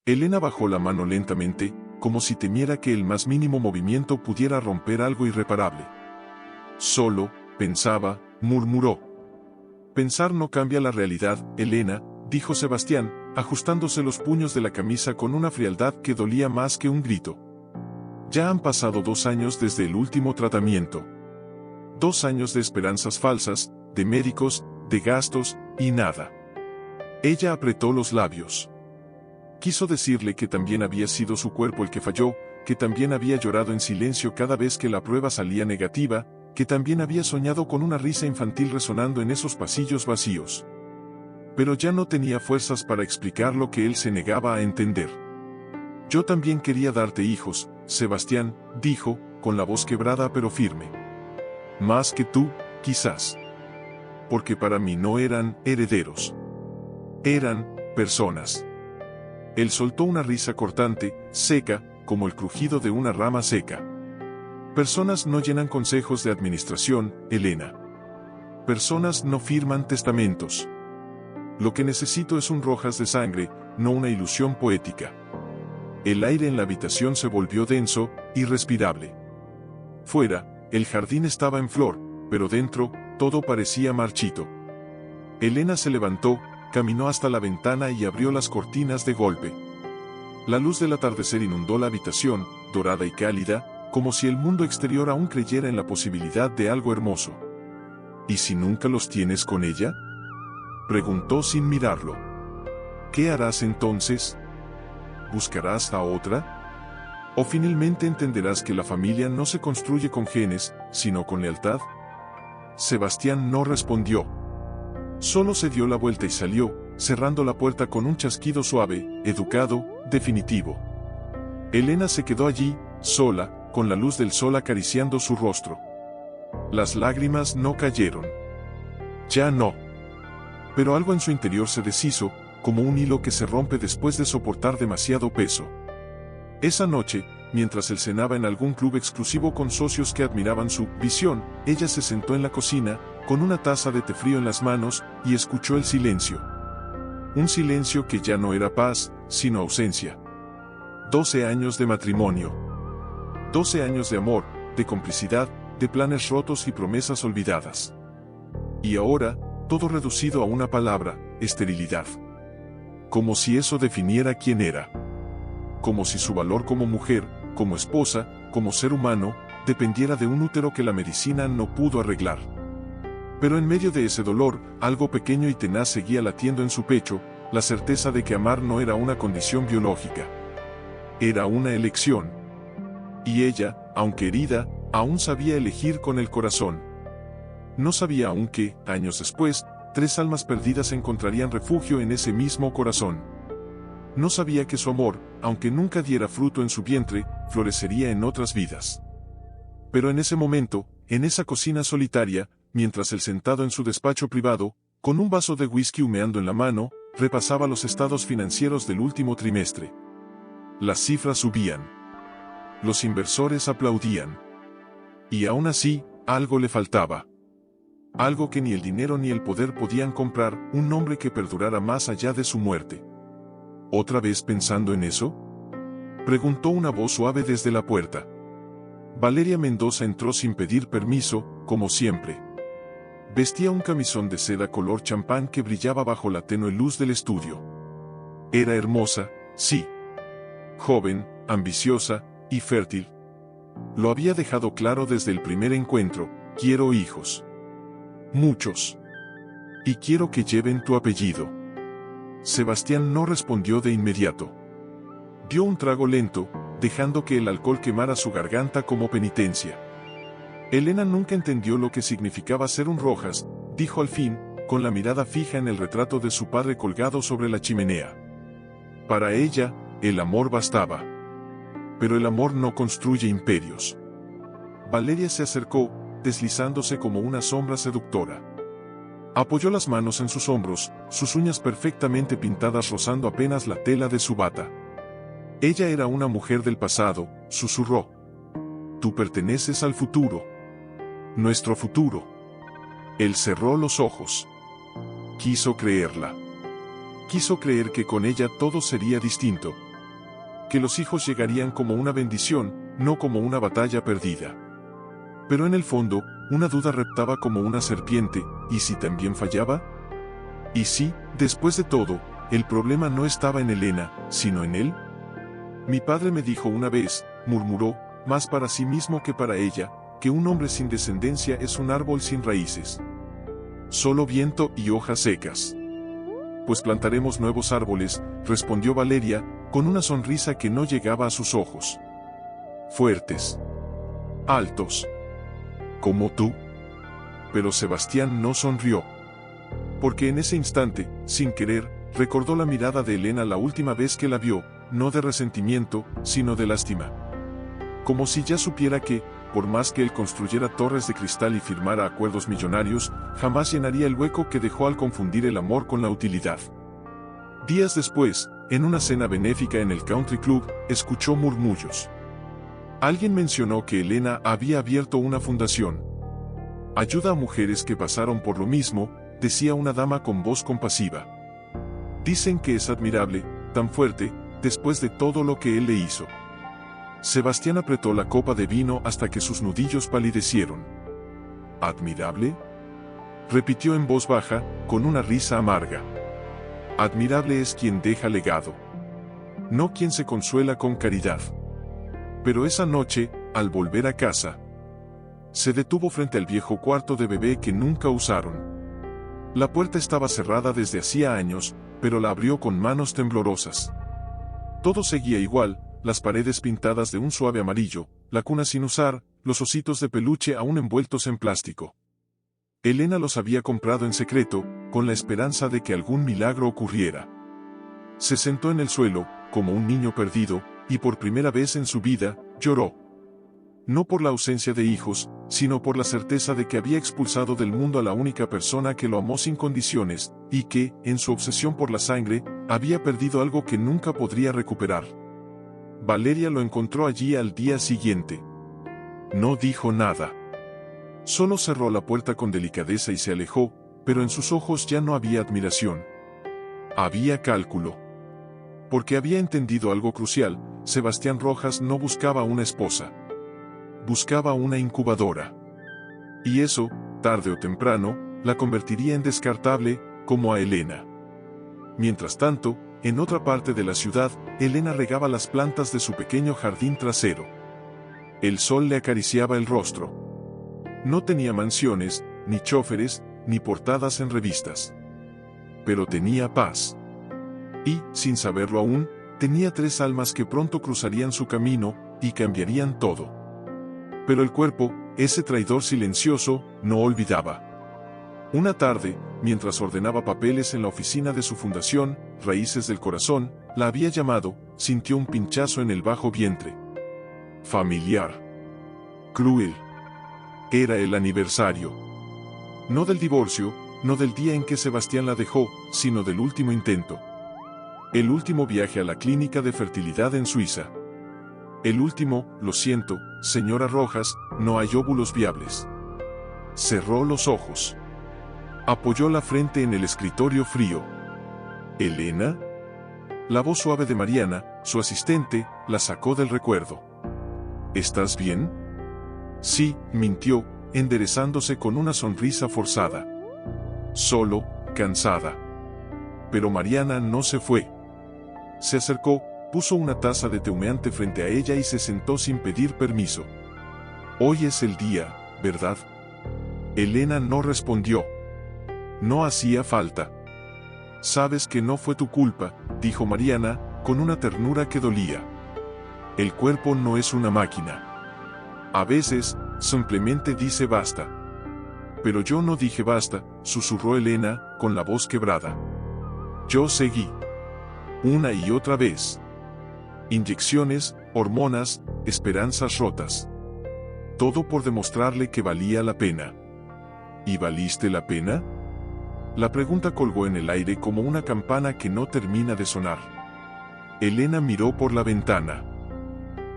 Elena bajó la mano lentamente, como si temiera que el más mínimo movimiento pudiera romper algo irreparable. Solo, pensaba, murmuró. Pensar no cambia la realidad, Elena, dijo Sebastián, ajustándose los puños de la camisa con una frialdad que dolía más que un grito. Ya han pasado 2 años desde el último tratamiento. 2 años de esperanzas falsas, de médicos, de gastos, y nada. Ella apretó los labios. Quiso decirle que también había sido su cuerpo el que falló, que también había llorado en silencio cada vez que la prueba salía negativa, que también había soñado con una risa infantil resonando en esos pasillos vacíos. Pero ya no tenía fuerzas para explicar lo que él se negaba a entender. Yo también quería darte hijos, Sebastián, dijo, con la voz quebrada pero firme. Más que tú, quizás. Porque para mí no eran herederos. Eran personas. Él soltó una risa cortante, seca, como el crujido de una rama seca. Personas no llenan consejos de administración, Elena. Personas no firman testamentos. Lo que necesito es un Rojas de sangre, no una ilusión poética. El aire en la habitación se volvió denso, irrespirable. Fuera, el jardín estaba en flor, pero dentro, todo parecía marchito. Elena se levantó, caminó hasta la ventana y abrió las cortinas de golpe. La luz del atardecer inundó la habitación, dorada y cálida, como si el mundo exterior aún creyera en la posibilidad de algo hermoso. ¿Y si nunca los tienes con ella?, preguntó sin mirarlo. ¿Qué harás entonces? ¿Buscarás a otra? ¿O finalmente entenderás que la familia no se construye con genes, sino con lealtad? Sebastián no respondió. Solo se dio la vuelta y salió, cerrando la puerta con un chasquido suave, educado, definitivo. Elena se quedó allí, sola, con la luz del sol acariciando su rostro. Las lágrimas no cayeron. Ya no. Pero algo en su interior se deshizo, como un hilo que se rompe después de soportar demasiado peso. Esa noche, mientras él cenaba en algún club exclusivo con socios que admiraban su visión, ella se sentó en la cocina, con una taza de té frío en las manos, y escuchó el silencio. Un silencio que ya no era paz, sino ausencia. 12 años de matrimonio. 12 años de amor, de complicidad, de planes rotos y promesas olvidadas. Y ahora, todo reducido a una palabra, esterilidad. Como si eso definiera quién era. Como si su valor como mujer, como esposa, como ser humano, dependiera de un útero que la medicina no pudo arreglar. Pero en medio de ese dolor, algo pequeño y tenaz seguía latiendo en su pecho, la certeza de que amar no era una condición biológica. Era una elección. Y ella, aunque herida, aún sabía elegir con el corazón. No sabía aún que, años después, 3 almas perdidas encontrarían refugio en ese mismo corazón. No sabía que su amor, aunque nunca diera fruto en su vientre, florecería en otras vidas. Pero en ese momento, en esa cocina solitaria, mientras él sentado en su despacho privado, con un vaso de whisky humeando en la mano, repasaba los estados financieros del último trimestre. Las cifras subían. Los inversores aplaudían. Y aún así, algo le faltaba. Algo que ni el dinero ni el poder podían comprar, un nombre que perdurara más allá de su muerte. ¿Otra vez pensando en eso?, preguntó una voz suave desde la puerta. Valeria Mendoza entró sin pedir permiso, como siempre. Vestía un camisón de seda color champán que brillaba bajo la tenue luz del estudio. Era hermosa, sí. Joven, ambiciosa y fértil. Lo había dejado claro desde el primer encuentro: quiero hijos. Muchos. Y quiero que lleven tu apellido. Sebastián no respondió de inmediato. Dio un trago lento, dejando que el alcohol quemara su garganta como penitencia. Elena nunca entendió lo que significaba ser un Rojas, dijo al fin, con la mirada fija en el retrato de su padre colgado sobre la chimenea. Para ella, el amor bastaba. Pero el amor no construye imperios. Valeria se acercó, deslizándose como una sombra seductora. Apoyó las manos en sus hombros, sus uñas perfectamente pintadas rozando apenas la tela de su bata. Ella era una mujer del pasado, susurró. Tú perteneces al futuro. Nuestro futuro. Él cerró los ojos. Quiso creerla. Quiso creer que con ella todo sería distinto, que los hijos llegarían como una bendición, no como una batalla perdida. Pero en el fondo, una duda reptaba como una serpiente, ¿y si también fallaba? ¿Y si, después de todo, el problema no estaba en Elena, sino en él? Mi padre me dijo una vez, murmuró, más para sí mismo que para ella, que un hombre sin descendencia es un árbol sin raíces. Solo viento y hojas secas. Pues plantaremos nuevos árboles, respondió Valeria, con una sonrisa que no llegaba a sus ojos. Fuertes. Altos. Como tú. Pero Sebastián no sonrió. Porque en ese instante, sin querer, recordó la mirada de Elena la última vez que la vio, no de resentimiento, sino de lástima. Como si ya supiera que, por más que él construyera torres de cristal y firmara acuerdos millonarios, jamás llenaría el hueco que dejó al confundir el amor con la utilidad. Días después, en una cena benéfica en el Country Club, escuchó murmullos. Alguien mencionó que Elena había abierto una fundación. Ayuda a mujeres que pasaron por lo mismo, decía una dama con voz compasiva. Dicen que es admirable, tan fuerte, después de todo lo que él le hizo. Sebastián apretó la copa de vino hasta que sus nudillos palidecieron. ¿Admirable? Repitió en voz baja, con una risa amarga. Admirable es quien deja legado. No quien se consuela con caridad. Pero esa noche, al volver a casa, se detuvo frente al viejo cuarto de bebé que nunca usaron. La puerta estaba cerrada desde hacía años, pero la abrió con manos temblorosas. Todo seguía igual, las paredes pintadas de un suave amarillo, la cuna sin usar, los ositos de peluche aún envueltos en plástico. Elena los había comprado en secreto, con la esperanza de que algún milagro ocurriera. Se sentó en el suelo, como un niño perdido, y por primera vez en su vida, lloró. No por la ausencia de hijos, sino por la certeza de que había expulsado del mundo a la única persona que lo amó sin condiciones, y que, en su obsesión por la sangre, había perdido algo que nunca podría recuperar. Valeria lo encontró allí al día siguiente. No dijo nada. Solo cerró la puerta con delicadeza y se alejó, pero en sus ojos ya no había admiración. Había cálculo. Porque había entendido algo crucial, Sebastián Rojas no buscaba una esposa. Buscaba una incubadora. Y eso, tarde o temprano, la convertiría en descartable, como a Elena. Mientras tanto, en otra parte de la ciudad, Elena regaba las plantas de su pequeño jardín trasero. El sol le acariciaba el rostro. No tenía mansiones, ni choferes, ni portadas en revistas. Pero tenía paz. Y, sin saberlo aún, tenía 3 almas que pronto cruzarían su camino, y cambiarían todo. Pero el cuerpo, ese traidor silencioso, no olvidaba. Una tarde, mientras ordenaba papeles en la oficina de su fundación, Raíces del Corazón, la había llamado, sintió un pinchazo en el bajo vientre. Familiar. Cruel. Era el aniversario. No del divorcio, no del día en que Sebastián la dejó, sino del último intento. El último viaje a la clínica de fertilidad en Suiza. El último, lo siento, señora Rojas, no hay óvulos viables. Cerró los ojos. Apoyó la frente en el escritorio frío. ¿Elena? La voz suave de Mariana, su asistente, la sacó del recuerdo. ¿Estás bien? Sí, mintió, enderezándose con una sonrisa forzada. Solo, cansada. Pero Mariana no se fue. Se acercó, puso una taza de té humeante frente a ella y se sentó sin pedir permiso. Hoy es el día, ¿verdad? Elena no respondió. No hacía falta. Sabes que no fue tu culpa, dijo Mariana, con una ternura que dolía. El cuerpo no es una máquina. A veces, simplemente dice basta. Pero yo no dije basta, susurró Elena, con la voz quebrada. Yo seguí. Una y otra vez. Inyecciones, hormonas, esperanzas rotas. Todo por demostrarle que valía la pena. ¿Y valiste la pena? La pregunta colgó en el aire como una campana que no termina de sonar. Elena miró por la ventana.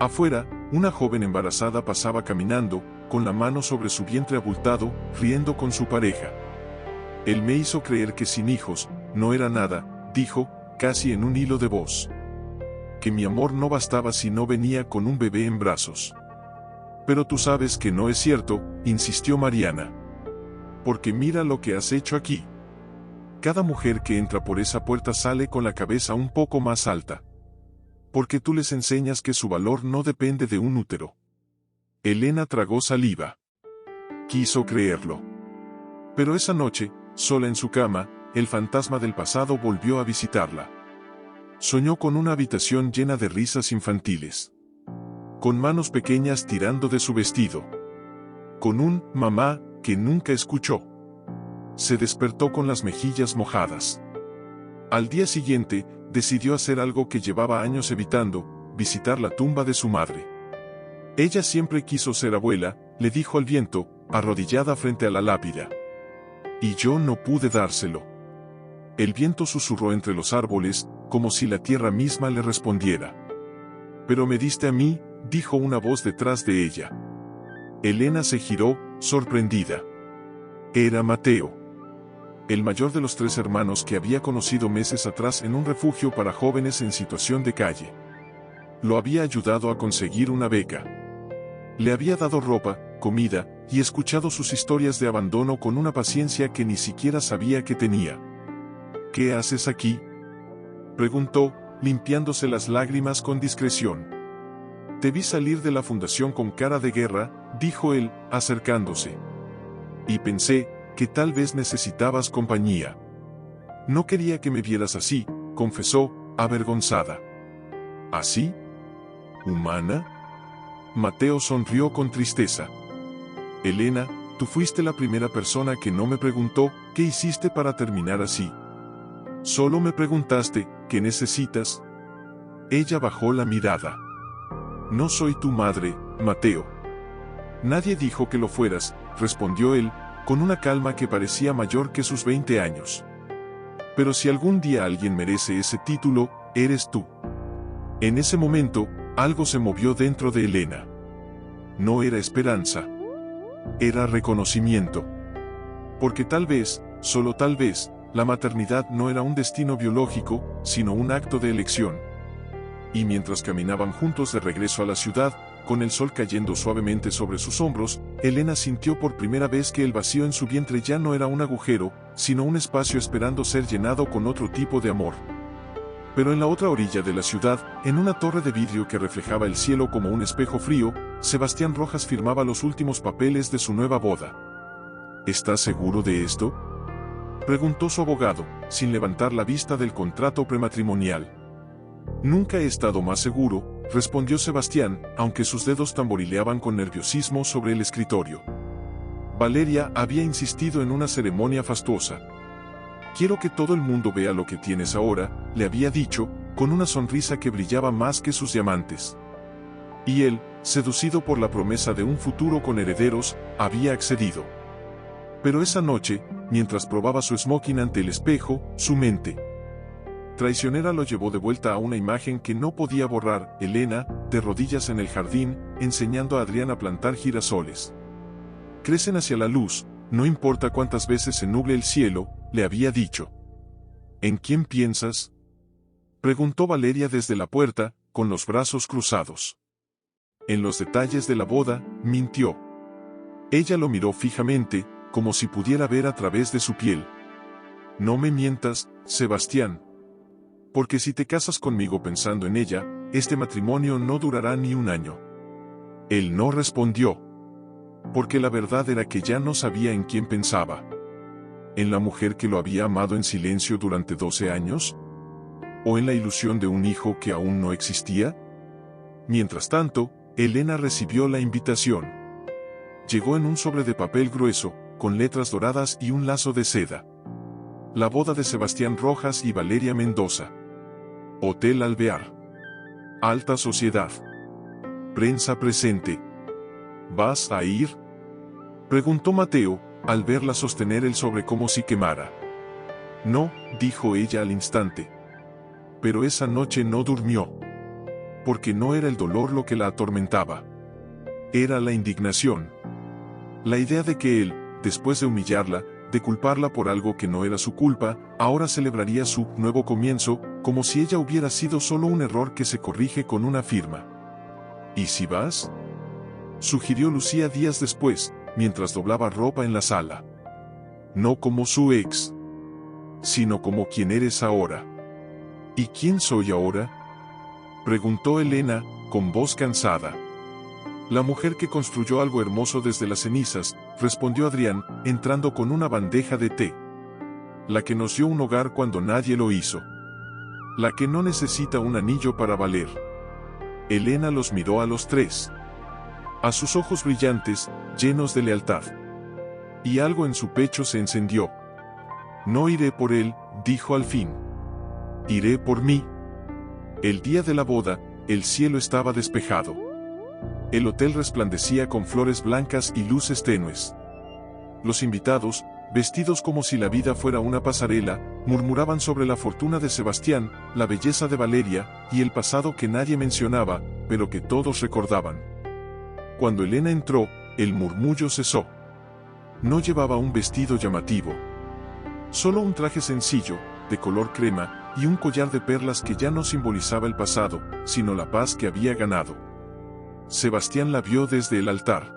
Afuera, una joven embarazada pasaba caminando, con la mano sobre su vientre abultado, riendo con su pareja. Él me hizo creer que sin hijos, no era nada, dijo, casi en un hilo de voz. que mi amor no bastaba si no venía con un bebé en brazos. Pero tú sabes que no es cierto, insistió Mariana. Porque mira lo que has hecho aquí. Cada mujer que entra por esa puerta sale con la cabeza un poco más alta. Porque tú les enseñas que su valor no depende de un útero. Elena tragó saliva. Quiso creerlo. Pero esa noche, sola en su cama, el fantasma del pasado volvió a visitarla. Soñó con una habitación llena de risas infantiles. Con manos pequeñas tirando de su vestido. Con un mamá que nunca escuchó. Se despertó con las mejillas mojadas. Al día siguiente, decidió hacer algo que llevaba años evitando, visitar la tumba de su madre. Ella siempre quiso ser abuela, le dijo al viento, arrodillada frente a la lápida. Y yo no pude dárselo. El viento susurró entre los árboles, como si la tierra misma le respondiera. Pero me diste a mí, dijo una voz detrás de ella. Elena se giró, sorprendida. Era Mateo. El mayor de los 3 hermanos que había conocido meses atrás en un refugio para jóvenes en situación de calle. Lo había ayudado a conseguir una beca. Le había dado ropa, comida, y escuchado sus historias de abandono con una paciencia que ni siquiera sabía que tenía. ¿Qué haces aquí?, preguntó, limpiándose las lágrimas con discreción. Te vi salir de la fundación con cara de guerra, dijo él, acercándose. Y pensé que tal vez necesitabas compañía. No quería que me vieras así, confesó, avergonzada. ¿Así? ¿Humana? Mateo sonrió con tristeza. Elena, tú fuiste la primera persona que no me preguntó, ¿qué hiciste para terminar así? Solo me preguntaste, ¿qué necesitas? Ella bajó la mirada. No soy tu madre, Mateo. Nadie dijo que lo fueras, respondió él, con una calma que parecía mayor que sus 20 años. Pero si algún día alguien merece ese título, eres tú. En ese momento, algo se movió dentro de Elena. No era esperanza. Era reconocimiento. Porque tal vez, solo tal vez, la maternidad no era un destino biológico, sino un acto de elección. Y mientras caminaban juntos de regreso a la ciudad, con el sol cayendo suavemente sobre sus hombros, Elena sintió por primera vez que el vacío en su vientre ya no era un agujero, sino un espacio esperando ser llenado con otro tipo de amor. Pero en la otra orilla de la ciudad, en una torre de vidrio que reflejaba el cielo como un espejo frío, Sebastián Rojas firmaba los últimos papeles de su nueva boda. ¿Estás seguro de esto?, preguntó su abogado, sin levantar la vista del contrato prematrimonial. Nunca he estado más seguro, respondió Sebastián, aunque sus dedos tamborileaban con nerviosismo sobre el escritorio. Valeria había insistido en una ceremonia fastuosa. Quiero que todo el mundo vea lo que tienes ahora, le había dicho, con una sonrisa que brillaba más que sus diamantes. Y él, seducido por la promesa de un futuro con herederos, había accedido. Pero esa noche, mientras probaba su smoking ante el espejo, su mente traicionera lo llevó de vuelta a una imagen que no podía borrar, Elena, de rodillas en el jardín, enseñando a Adrián a plantar girasoles. Crecen hacia la luz, no importa cuántas veces se nuble el cielo, le había dicho. ¿En quién piensas?, preguntó Valeria desde la puerta, con los brazos cruzados. En los detalles de la boda, mintió. Ella lo miró fijamente, como si pudiera ver a través de su piel. No me mientas, Sebastián. Porque si te casas conmigo pensando en ella, este matrimonio no durará ni un año. Él no respondió. Porque la verdad era que ya no sabía en quién pensaba. ¿En la mujer que lo había amado en silencio durante 12 años? ¿O en la ilusión de un hijo que aún no existía? Mientras tanto, Elena recibió la invitación. Llegó en un sobre de papel grueso, con letras doradas y un lazo de seda. La boda de Sebastián Rojas y Valeria Mendoza. Hotel Alvear. Alta sociedad. Prensa presente. ¿Vas a ir?, preguntó Mateo, al verla sostener el sobre como si quemara. No, dijo ella al instante. Pero esa noche no durmió. Porque no era el dolor lo que la atormentaba. Era la indignación. La idea de que él, después de humillarla, de culparla por algo que no era su culpa, ahora celebraría su nuevo comienzo, como si ella hubiera sido solo un error que se corrige con una firma. ¿Y si vas?, sugirió Lucía días después, mientras doblaba ropa en la sala. No como su ex, sino como quien eres ahora. ¿Y quién soy ahora?, preguntó Elena, con voz cansada. La mujer que construyó algo hermoso desde las cenizas, respondió Adrián, entrando con una bandeja de té. La que nos dio un hogar cuando nadie lo hizo. La que no necesita un anillo para valer. Elena los miró a los tres. A sus ojos brillantes, llenos de lealtad. Y algo en su pecho se encendió. No iré por él, dijo al fin. Iré por mí. El día de la boda, el cielo estaba despejado. El hotel resplandecía con flores blancas y luces tenues. Los invitados, vestidos como si la vida fuera una pasarela, murmuraban sobre la fortuna de Sebastián, la belleza de Valeria, y el pasado que nadie mencionaba, pero que todos recordaban. Cuando Elena entró, el murmullo cesó. No llevaba un vestido llamativo. Solo un traje sencillo, de color crema, y un collar de perlas que ya no simbolizaba el pasado, sino la paz que había ganado. Sebastián la vio desde el altar.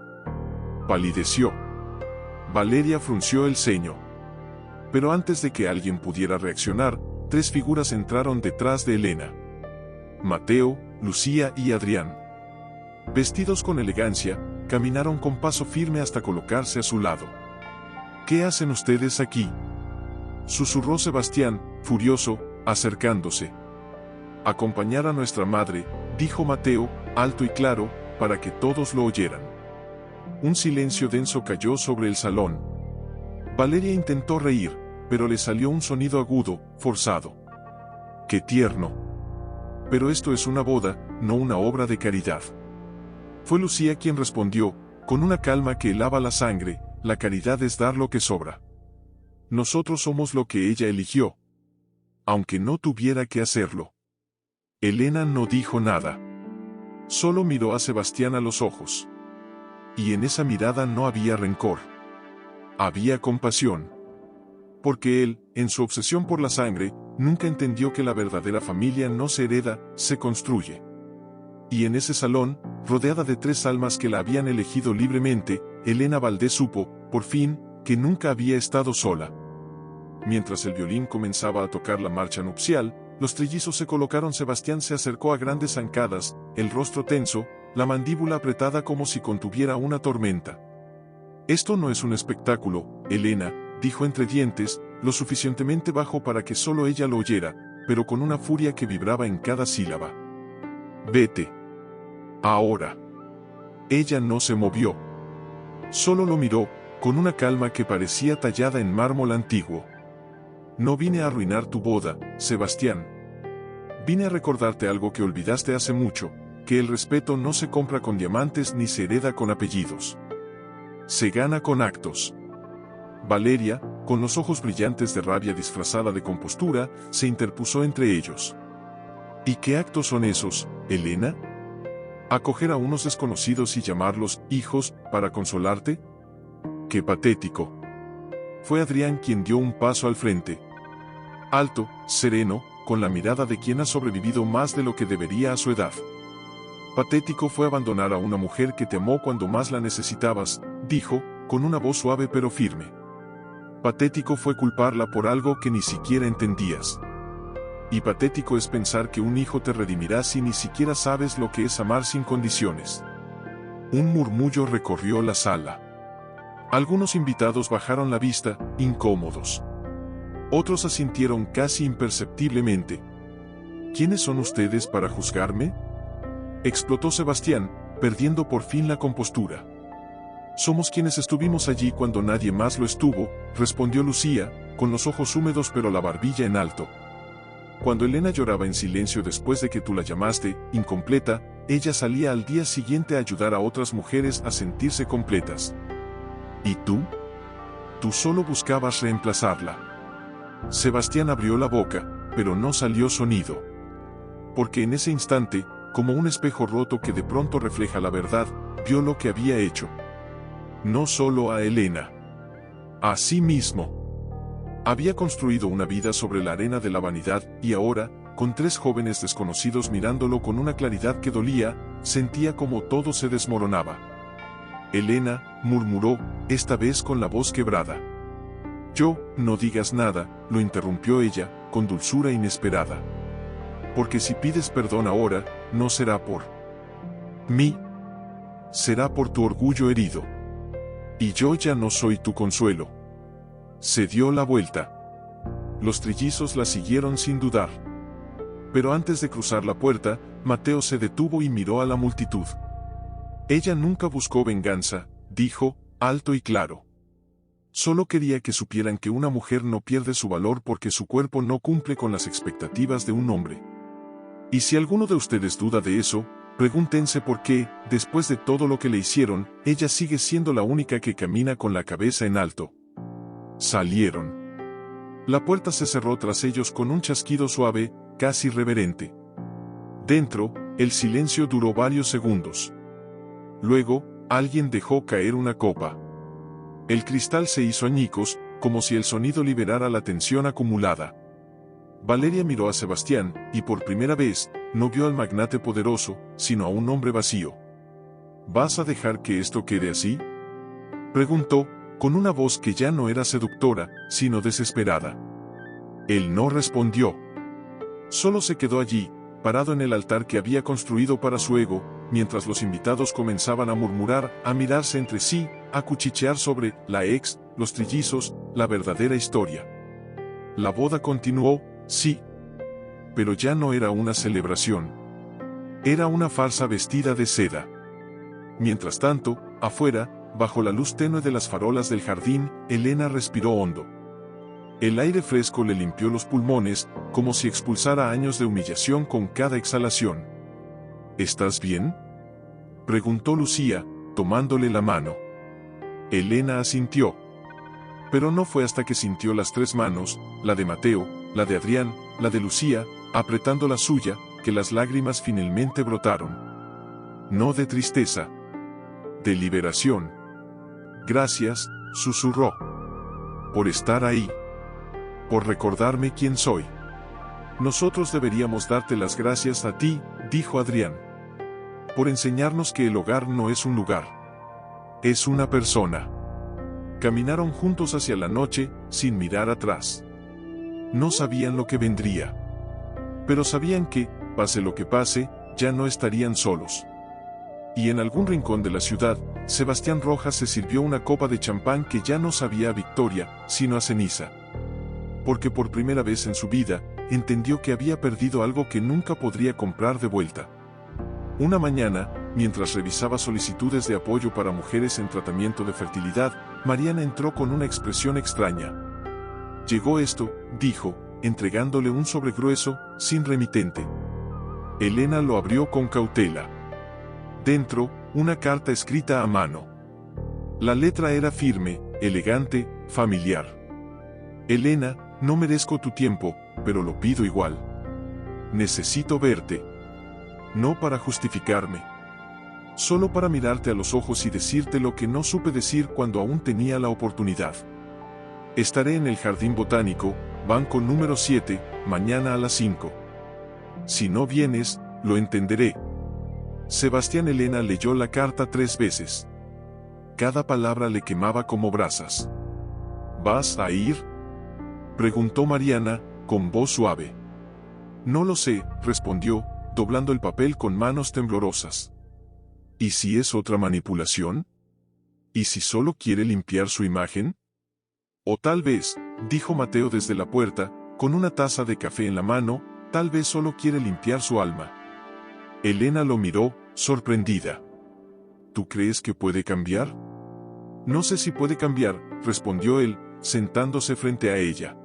Palideció. Valeria frunció el ceño. Pero antes de que alguien pudiera reaccionar, tres figuras entraron detrás de Elena. Mateo, Lucía y Adrián. Vestidos con elegancia, caminaron con paso firme hasta colocarse a su lado. ¿Qué hacen ustedes aquí?, susurró Sebastián, furioso, acercándose. Acompañar a nuestra madre, dijo Mateo, alto y claro, para que todos lo oyeran. Un silencio denso cayó sobre el salón. Valeria intentó reír, pero le salió un sonido agudo, forzado. ¡Qué tierno! Pero esto es una boda, no una obra de caridad. Fue Lucía quien respondió, con una calma que helaba la sangre: la caridad es dar lo que sobra. Nosotros somos lo que ella eligió, aunque no tuviera que hacerlo. Elena no dijo nada. Solo miró a Sebastián a los ojos. Y en esa mirada no había rencor. Había compasión. Porque él, en su obsesión por la sangre, nunca entendió que la verdadera familia no se hereda, se construye. Y en ese salón, rodeada de tres almas que la habían elegido libremente, Elena Valdés supo, por fin, que nunca había estado sola. Mientras el violín comenzaba a tocar la marcha nupcial, los trillizos se colocaron. Sebastián se acercó a grandes zancadas, el rostro tenso, la mandíbula apretada como si contuviera una tormenta. Esto no es un espectáculo, Elena, dijo entre dientes, lo suficientemente bajo para que solo ella lo oyera, pero con una furia que vibraba en cada sílaba. Vete. Ahora. Ella no se movió. Solo lo miró, con una calma que parecía tallada en mármol antiguo. No vine a arruinar tu boda, Sebastián. Vine a recordarte algo que olvidaste hace mucho, que el respeto no se compra con diamantes ni se hereda con apellidos. Se gana con actos. Valeria, con los ojos brillantes de rabia disfrazada de compostura, se interpuso entre ellos. ¿Y qué actos son esos, Elena? ¿Acoger a unos desconocidos y llamarlos hijos para consolarte? ¡Qué patético! Fue Adrián quien dio un paso al frente. Alto, sereno, con la mirada de quien ha sobrevivido más de lo que debería a su edad. Patético fue abandonar a una mujer que te amó cuando más la necesitabas, dijo, con una voz suave pero firme. Patético fue culparla por algo que ni siquiera entendías. Y patético es pensar que un hijo te redimirá si ni siquiera sabes lo que es amar sin condiciones. Un murmullo recorrió la sala. Algunos invitados bajaron la vista, incómodos. Otros asintieron casi imperceptiblemente. ¿Quiénes son ustedes para juzgarme?, explotó Sebastián, perdiendo por fin la compostura. Somos quienes estuvimos allí cuando nadie más lo estuvo, respondió Lucía, con los ojos húmedos pero la barbilla en alto. Cuando Elena lloraba en silencio después de que tú la llamaste incompleta, ella salía al día siguiente a ayudar a otras mujeres a sentirse completas. ¿Y tú? Tú solo buscabas reemplazarla. Sebastián abrió la boca, pero no salió sonido. Porque en ese instante, como un espejo roto que de pronto refleja la verdad, vio lo que había hecho. No solo a Elena. Así mismo, había construido una vida sobre la arena de la vanidad y ahora, con 3 jóvenes desconocidos mirándolo con una claridad que dolía, sentía como todo se desmoronaba. Elena, murmuró, esta vez con la voz quebrada. No digas nada, lo interrumpió ella, con dulzura inesperada. Porque si pides perdón ahora, no será por mí. Será por tu orgullo herido. Y yo ya no soy tu consuelo. Se dio la vuelta. Los trillizos la siguieron sin dudar. Pero antes de cruzar la puerta, Mateo se detuvo y miró a la multitud. Ella nunca buscó venganza, dijo, alto y claro. Solo quería que supieran que una mujer no pierde su valor porque su cuerpo no cumple con las expectativas de un hombre. Y si alguno de ustedes duda de eso, pregúntense por qué, después de todo lo que le hicieron, ella sigue siendo la única que camina con la cabeza en alto. Salieron. La puerta se cerró tras ellos con un chasquido suave, casi reverente. Dentro, el silencio duró varios segundos. Luego, alguien dejó caer una copa. El cristal se hizo añicos, como si el sonido liberara la tensión acumulada. Valeria miró a Sebastián, y por primera vez, no vio al magnate poderoso, sino a un hombre vacío. ¿Vas a dejar que esto quede así?, preguntó, con una voz que ya no era seductora, sino desesperada. Él no respondió. Solo se quedó allí, parado en el altar que había construido para su ego, mientras los invitados comenzaban a murmurar, a mirarse entre sí, a cuchichear sobre la ex, los trillizos, la verdadera historia. La boda continuó, sí. Pero ya no era una celebración. Era una farsa vestida de seda. Mientras tanto, afuera, bajo la luz tenue de las farolas del jardín, Elena respiró hondo. El aire fresco le limpió los pulmones, como si expulsara años de humillación con cada exhalación. ¿Estás bien?, preguntó Lucía, tomándole la mano. Elena asintió. Pero no fue hasta que sintió las 3 manos, la de Mateo, la de Adrián, la de Lucía, apretando la suya, que las lágrimas finalmente brotaron. No de tristeza. De liberación. Gracias, susurró. Por estar ahí. Por recordarme quién soy. Nosotros deberíamos darte las gracias a ti, dijo Adrián. Por enseñarnos que el hogar no es un lugar. Es una persona. Caminaron juntos hacia la noche, sin mirar atrás. No sabían lo que vendría. Pero sabían que, pase lo que pase, ya no estarían solos. Y en algún rincón de la ciudad, Sebastián Rojas se sirvió una copa de champán que ya no sabía a victoria, sino a ceniza. Porque por primera vez en su vida, entendió que había perdido algo que nunca podría comprar de vuelta. Una mañana, mientras revisaba solicitudes de apoyo para mujeres en tratamiento de fertilidad, Mariana entró con una expresión extraña. Llegó esto, dijo, entregándole un sobre grueso, sin remitente. Elena lo abrió con cautela. Dentro, una carta escrita a mano. La letra era firme, elegante, familiar. Elena, no merezco tu tiempo, pero lo pido igual. Necesito verte. No para justificarme. Solo para mirarte a los ojos y decirte lo que no supe decir cuando aún tenía la oportunidad. Estaré en el jardín botánico, banco número 7, mañana a las 5. Si no vienes, lo entenderé. Sebastián. Elena leyó la carta 3 veces. Cada palabra le quemaba como brasas. ¿Vas a ir?, preguntó Mariana, con voz suave. No lo sé, respondió, doblando el papel con manos temblorosas. ¿Y si es otra manipulación? ¿Y si solo quiere limpiar su imagen? O tal vez, dijo Mateo desde la puerta, con una taza de café en la mano, tal vez solo quiere limpiar su alma. Elena lo miró, sorprendida. ¿Tú crees que puede cambiar? No sé si puede cambiar, respondió él, sentándose frente a ella.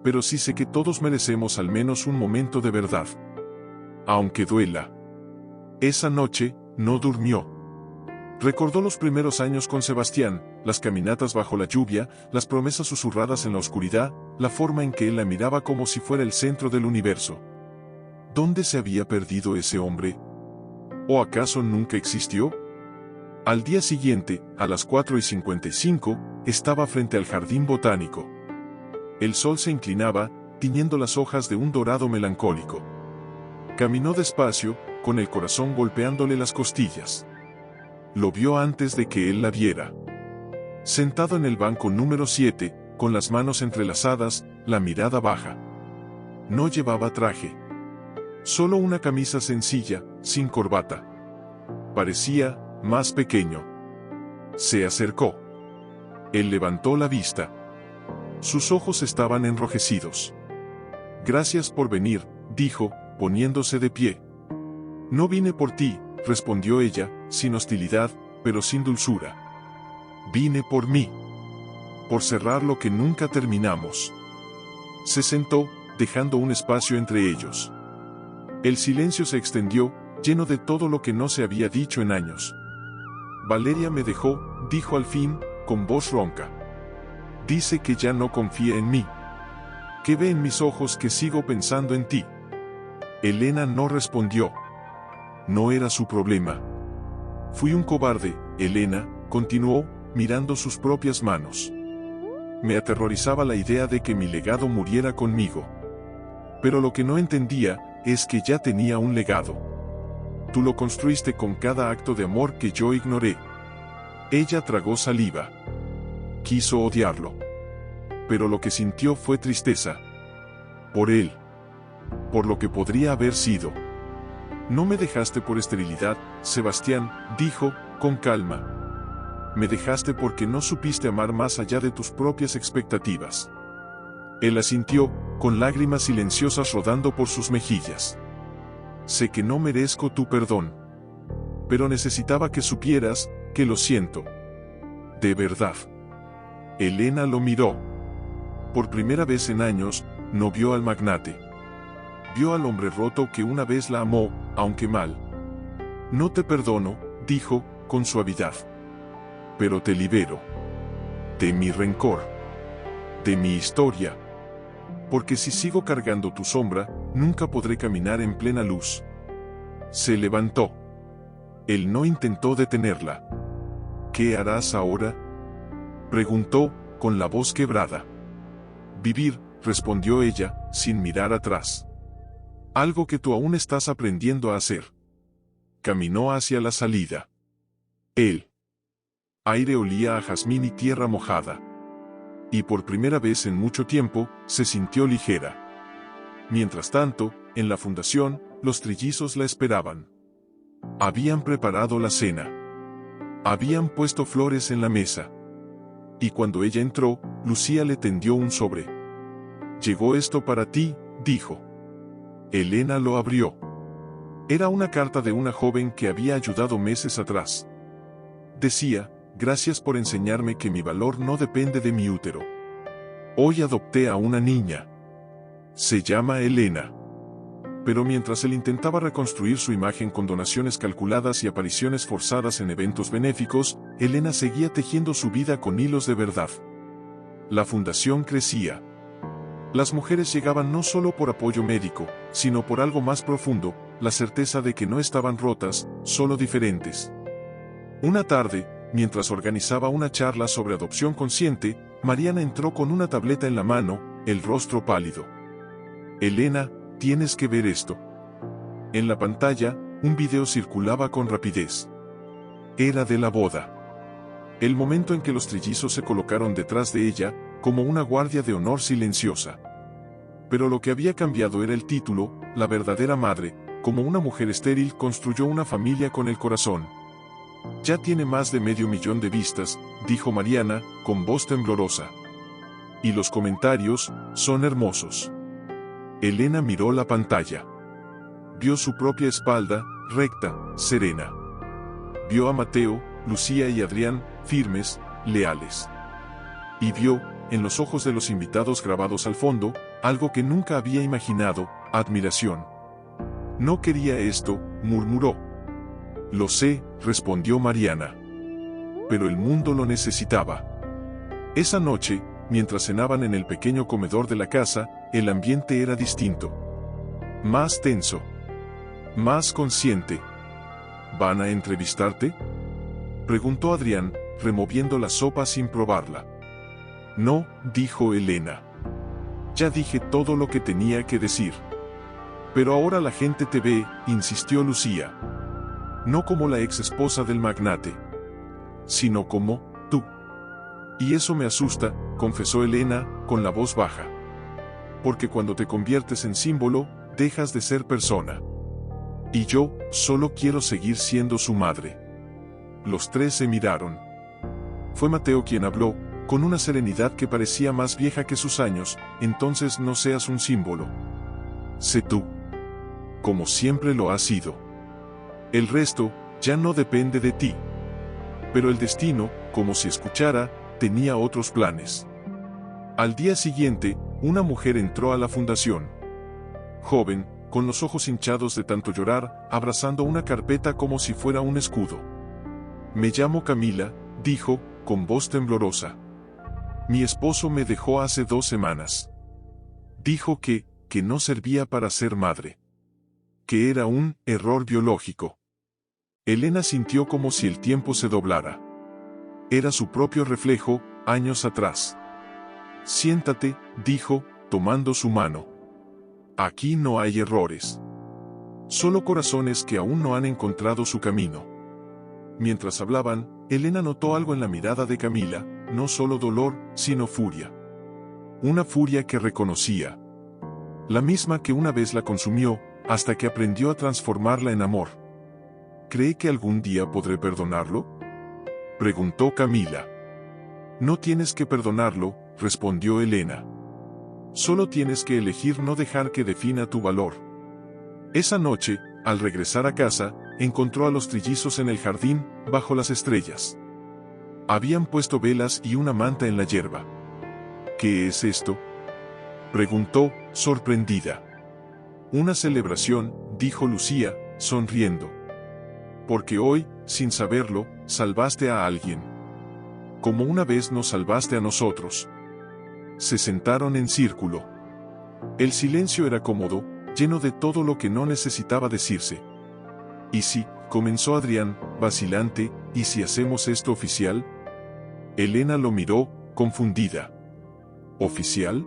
Pero sí sé que todos merecemos al menos un momento de verdad. Aunque duela. Esa noche, no durmió. Recordó los primeros años con Sebastián, las caminatas bajo la lluvia, las promesas susurradas en la oscuridad, la forma en que él la miraba como si fuera el centro del universo. ¿Dónde se había perdido ese hombre? ¿O acaso nunca existió? Al día siguiente, a las 4:55, estaba frente al jardín botánico. El sol se inclinaba, tiñendo las hojas de un dorado melancólico. Caminó despacio, con el corazón golpeándole las costillas. Lo vio antes de que él la viera. Sentado en el banco número 7, con las manos entrelazadas, la mirada baja. No llevaba traje. Solo una camisa sencilla, sin corbata. Parecía más pequeño. Se acercó. Él levantó la vista. Sus ojos estaban enrojecidos. «Gracias por venir», dijo, poniéndose de pie. «No vine por ti», respondió ella, sin hostilidad, pero sin dulzura. «Vine por mí. Por cerrar lo que nunca terminamos». Se sentó, dejando un espacio entre ellos. El silencio se extendió, lleno de todo lo que no se había dicho en años. «Valeria me dejó», dijo al fin, con voz ronca. «Dice que ya no confía en mí. Que ve en mis ojos que sigo pensando en ti». Elena no respondió. No era su problema. «Fui un cobarde, Elena», continuó, mirando sus propias manos. «Me aterrorizaba la idea de que mi legado muriera conmigo. Pero lo que no entendía es que ya tenía un legado. Tú lo construiste con cada acto de amor que yo ignoré». Ella tragó saliva. Quiso odiarlo. Pero lo que sintió fue tristeza. Por él. Por lo que podría haber sido. «No me dejaste por esterilidad, Sebastián», dijo, con calma. «Me dejaste porque no supiste amar más allá de tus propias expectativas». Él asintió, con lágrimas silenciosas rodando por sus mejillas. «Sé que no merezco tu perdón. Pero necesitaba que supieras que lo siento. De verdad». Elena lo miró. Por primera vez en años, no vio al magnate. Vio al hombre roto que una vez la amó, aunque mal. «No te perdono», dijo, con suavidad. «Pero te libero. De mi rencor. De mi historia. Porque si sigo cargando tu sombra, nunca podré caminar en plena luz». Se levantó. Él no intentó detenerla. «¿Qué harás ahora?», preguntó, con la voz quebrada. «Vivir», respondió ella, sin mirar atrás. «Algo que tú aún estás aprendiendo a hacer». Caminó hacia la salida. El aire olía a jazmín y tierra mojada. Y por primera vez en mucho tiempo, se sintió ligera. Mientras tanto, en la fundación, los trillizos la esperaban. Habían preparado la cena. Habían puesto flores en la mesa. Y cuando ella entró, Lucía le tendió un sobre. «Llegó esto para ti», dijo. Elena lo abrió. Era una carta de una joven que había ayudado meses atrás. Decía: «Gracias por enseñarme que mi valor no depende de mi útero. Hoy adopté a una niña. Se llama Elena». Pero mientras él intentaba reconstruir su imagen con donaciones calculadas y apariciones forzadas en eventos benéficos, Elena seguía tejiendo su vida con hilos de verdad. La fundación crecía. Las mujeres llegaban no solo por apoyo médico, sino por algo más profundo, la certeza de que no estaban rotas, solo diferentes. Una tarde, mientras organizaba una charla sobre adopción consciente, Mariana entró con una tableta en la mano, el rostro pálido. «Elena, tienes que ver esto». En la pantalla, un video circulaba con rapidez. Era de la boda. El momento en que los trillizos se colocaron detrás de ella, como una guardia de honor silenciosa. Pero lo que había cambiado era el título: «La verdadera madre, como una mujer estéril construyó una familia con el corazón». «Ya tiene más de 500.000 de vistas», dijo Mariana, con voz temblorosa. «Y los comentarios son hermosos». Elena miró la pantalla. Vio su propia espalda, recta, serena. Vio a Mateo, Lucía y Adrián, firmes, leales. Y vio, en los ojos de los invitados grabados al fondo, algo que nunca había imaginado: admiración. «No quería esto», murmuró. «Lo sé», respondió Mariana. «Pero el mundo lo necesitaba». Esa noche, mientras cenaban en el pequeño comedor de la casa, el ambiente era distinto. Más tenso. Más consciente. «¿Van a entrevistarte?», Preguntó Adrián, removiendo la sopa sin probarla. No, dijo Elena. Ya dije todo lo que tenía que decir. Pero ahora la gente te ve, insistió Lucía. No como la ex esposa del magnate, sino como tú. Y eso me asusta, confesó Elena, con la voz baja. Porque cuando te conviertes en símbolo, dejas de ser persona. Y yo, solo quiero seguir siendo su madre. Los tres se miraron. Fue Mateo quien habló, con una serenidad que parecía más vieja que sus años. Entonces no seas un símbolo. Sé tú. Como siempre lo has sido. El resto, ya no depende de ti. Pero el destino, como si escuchara, tenía otros planes. Al día siguiente, una mujer entró a la fundación. Joven, con los ojos hinchados de tanto llorar, abrazando una carpeta como si fuera un escudo. Me llamo Camila, dijo, con voz temblorosa. Mi esposo me dejó hace 2 semanas. Dijo que no servía para ser madre. Que era un error biológico. Elena sintió como si el tiempo se doblara. Era su propio reflejo, años atrás. Siéntate, dijo, tomando su mano. Aquí no hay errores. Solo corazones que aún no han encontrado su camino. Mientras hablaban, Elena notó algo en la mirada de Camila, no solo dolor, sino furia. Una furia que reconocía. La misma que una vez la consumió, hasta que aprendió a transformarla en amor. ¿Cree que algún día podré perdonarlo?, preguntó Camila. No tienes que perdonarlo, respondió Elena. Solo tienes que elegir no dejar que defina tu valor. Esa noche, al regresar a casa, encontró a los trillizos en el jardín, bajo las estrellas. Habían puesto velas y una manta en la hierba. ¿Qué es esto?, preguntó, sorprendida. Una celebración, dijo Lucía, sonriendo. Porque hoy, sin saberlo, salvaste a alguien. Como una vez nos salvaste a nosotros. Se sentaron en círculo. El silencio era cómodo, lleno de todo lo que no necesitaba decirse. ¿Y si, comenzó Adrián, vacilante, y si hacemos esto oficial? Elena lo miró, confundida. ¿Oficial?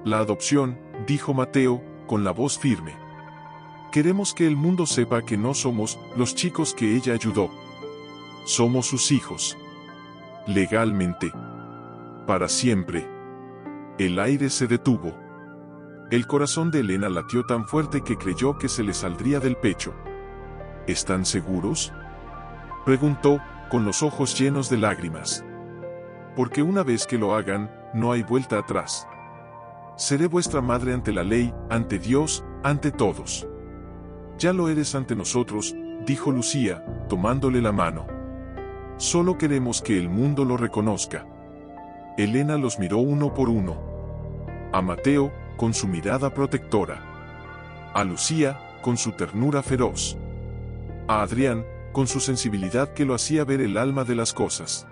La adopción, dijo Mateo, con la voz firme. Queremos que el mundo sepa que no somos los chicos que ella ayudó. Somos sus hijos. Legalmente. Para siempre. El aire se detuvo. El corazón de Elena latió tan fuerte que creyó que se le saldría del pecho. ¿Están seguros?, preguntó, con los ojos llenos de lágrimas. Porque una vez que lo hagan, no hay vuelta atrás. Seré vuestra madre ante la ley, ante Dios, ante todos. Ya lo eres ante nosotros, dijo Lucía, tomándole la mano. Solo queremos que el mundo lo reconozca. Elena los miró uno por uno. A Mateo, con su mirada protectora. A Lucía, con su ternura feroz. A Adrián, con su sensibilidad que lo hacía ver el alma de las cosas.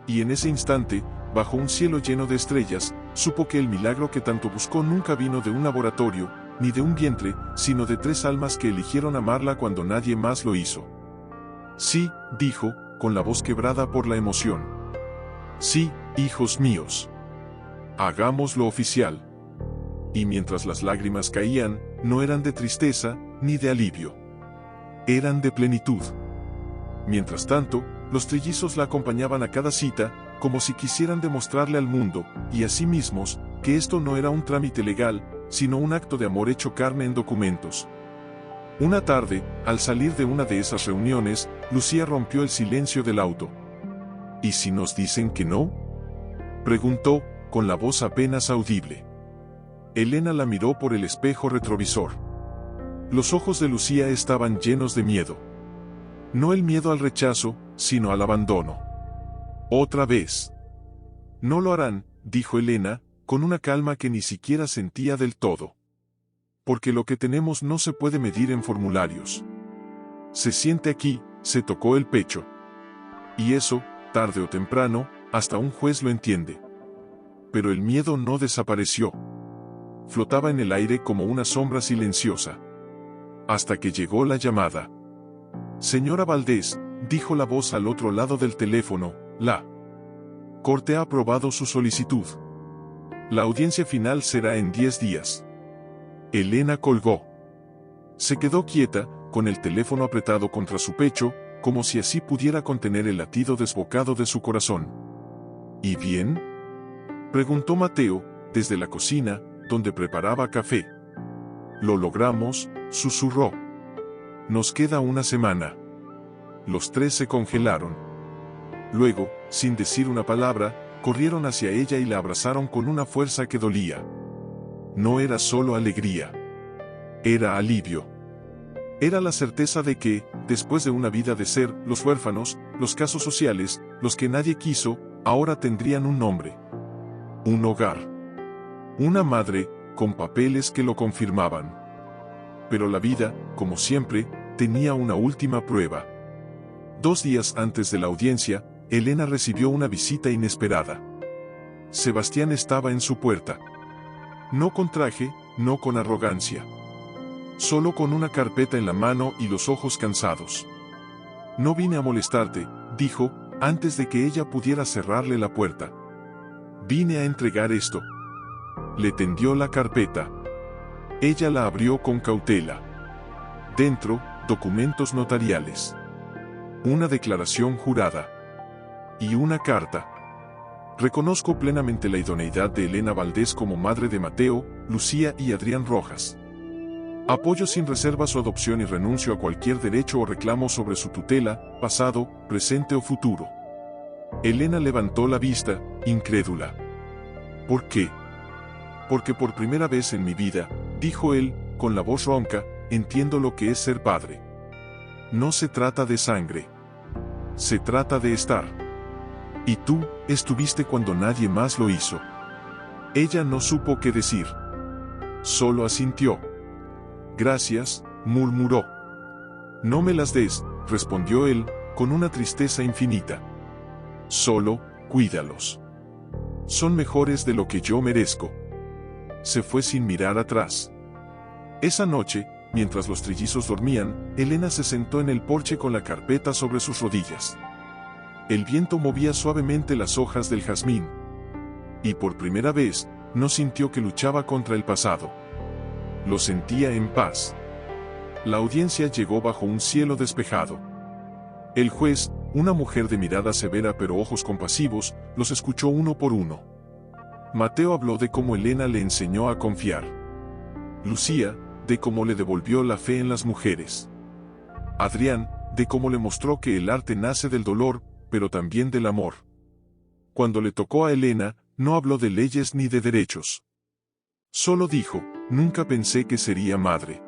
Y en ese instante, bajo un cielo lleno de estrellas, supo que el milagro que tanto buscó nunca vino de un laboratorio, ni de un vientre, sino de 3 almas que eligieron amarla cuando nadie más lo hizo. Sí, dijo, con la voz quebrada por la emoción. Sí, hijos míos. Hagámoslo oficial. Y mientras las lágrimas caían, no eran de tristeza, ni de alivio. Eran de plenitud. Mientras tanto, los trillizos la acompañaban a cada cita, como si quisieran demostrarle al mundo, y a sí mismos, que esto no era un trámite legal, sino un acto de amor hecho carne en documentos. Una tarde, al salir de una de esas reuniones, Lucía rompió el silencio del auto. ¿Y si nos dicen que no?, preguntó, con la voz apenas audible. Elena la miró por el espejo retrovisor. Los ojos de Lucía estaban llenos de miedo. No el miedo al rechazo, sino al abandono. Otra vez. No lo harán, dijo Elena, con una calma que ni siquiera sentía del todo. Porque lo que tenemos no se puede medir en formularios. Se siente aquí, se tocó el pecho. Y eso, tarde o temprano, hasta un juez lo entiende. Pero el miedo no desapareció. Flotaba en el aire como una sombra silenciosa. Hasta que llegó la llamada. Señora Valdés, dijo la voz al otro lado del teléfono, la Corte ha aprobado su solicitud. La audiencia final será en 10 días. Elena colgó. Se quedó quieta, con el teléfono apretado contra su pecho, como si así pudiera contener el latido desbocado de su corazón. ¿Y bien?, preguntó Mateo, desde la cocina, donde preparaba café. Lo logramos, susurró. Nos queda una semana. Los tres se congelaron. Luego, sin decir una palabra, corrieron hacia ella y la abrazaron con una fuerza que dolía. No era solo alegría. Era alivio. Era la certeza de que, después de una vida de ser, los huérfanos, los casos sociales, los que nadie quiso, ahora tendrían un nombre. Un hogar. Una madre, con papeles que lo confirmaban. Pero la vida, como siempre, tenía una última prueba. 2 días antes de la audiencia, Elena recibió una visita inesperada. Sebastián estaba en su puerta. No con traje, no con arrogancia. Solo con una carpeta en la mano y los ojos cansados. No vine a molestarte, dijo, antes de que ella pudiera cerrarle la puerta. Vine a entregar esto. Le tendió la carpeta. Ella la abrió con cautela. Dentro, documentos notariales. Una declaración jurada. Y una carta. Reconozco plenamente la idoneidad de Elena Valdés como madre de Mateo, Lucía y Adrián Rojas. Apoyo sin reserva su adopción y renuncio a cualquier derecho o reclamo sobre su tutela, pasado, presente o futuro. Elena levantó la vista, incrédula. ¿Por qué? Porque por primera vez en mi vida, dijo él, con la voz ronca, entiendo lo que es ser padre. No se trata de sangre. Se trata de estar. Y tú, estuviste cuando nadie más lo hizo. Ella no supo qué decir. Solo asintió. Gracias, murmuró. No me las des, respondió él, con una tristeza infinita. Solo, cuídalos. Son mejores de lo que yo merezco. Se fue sin mirar atrás. Esa noche, mientras los trillizos dormían, Elena se sentó en el porche con la carpeta sobre sus rodillas. El viento movía suavemente las hojas del jazmín. Y por primera vez, no sintió que luchaba contra el pasado. Lo sentía en paz. La audiencia llegó bajo un cielo despejado. El juez, una mujer de mirada severa pero ojos compasivos, los escuchó uno por uno. Mateo habló de cómo Elena le enseñó a confiar. Lucía, de cómo le devolvió la fe en las mujeres. Adrián, de cómo le mostró que el arte nace del dolor, pero también del amor. Cuando le tocó a Elena, no habló de leyes ni de derechos. Solo dijo, nunca pensé que sería madre.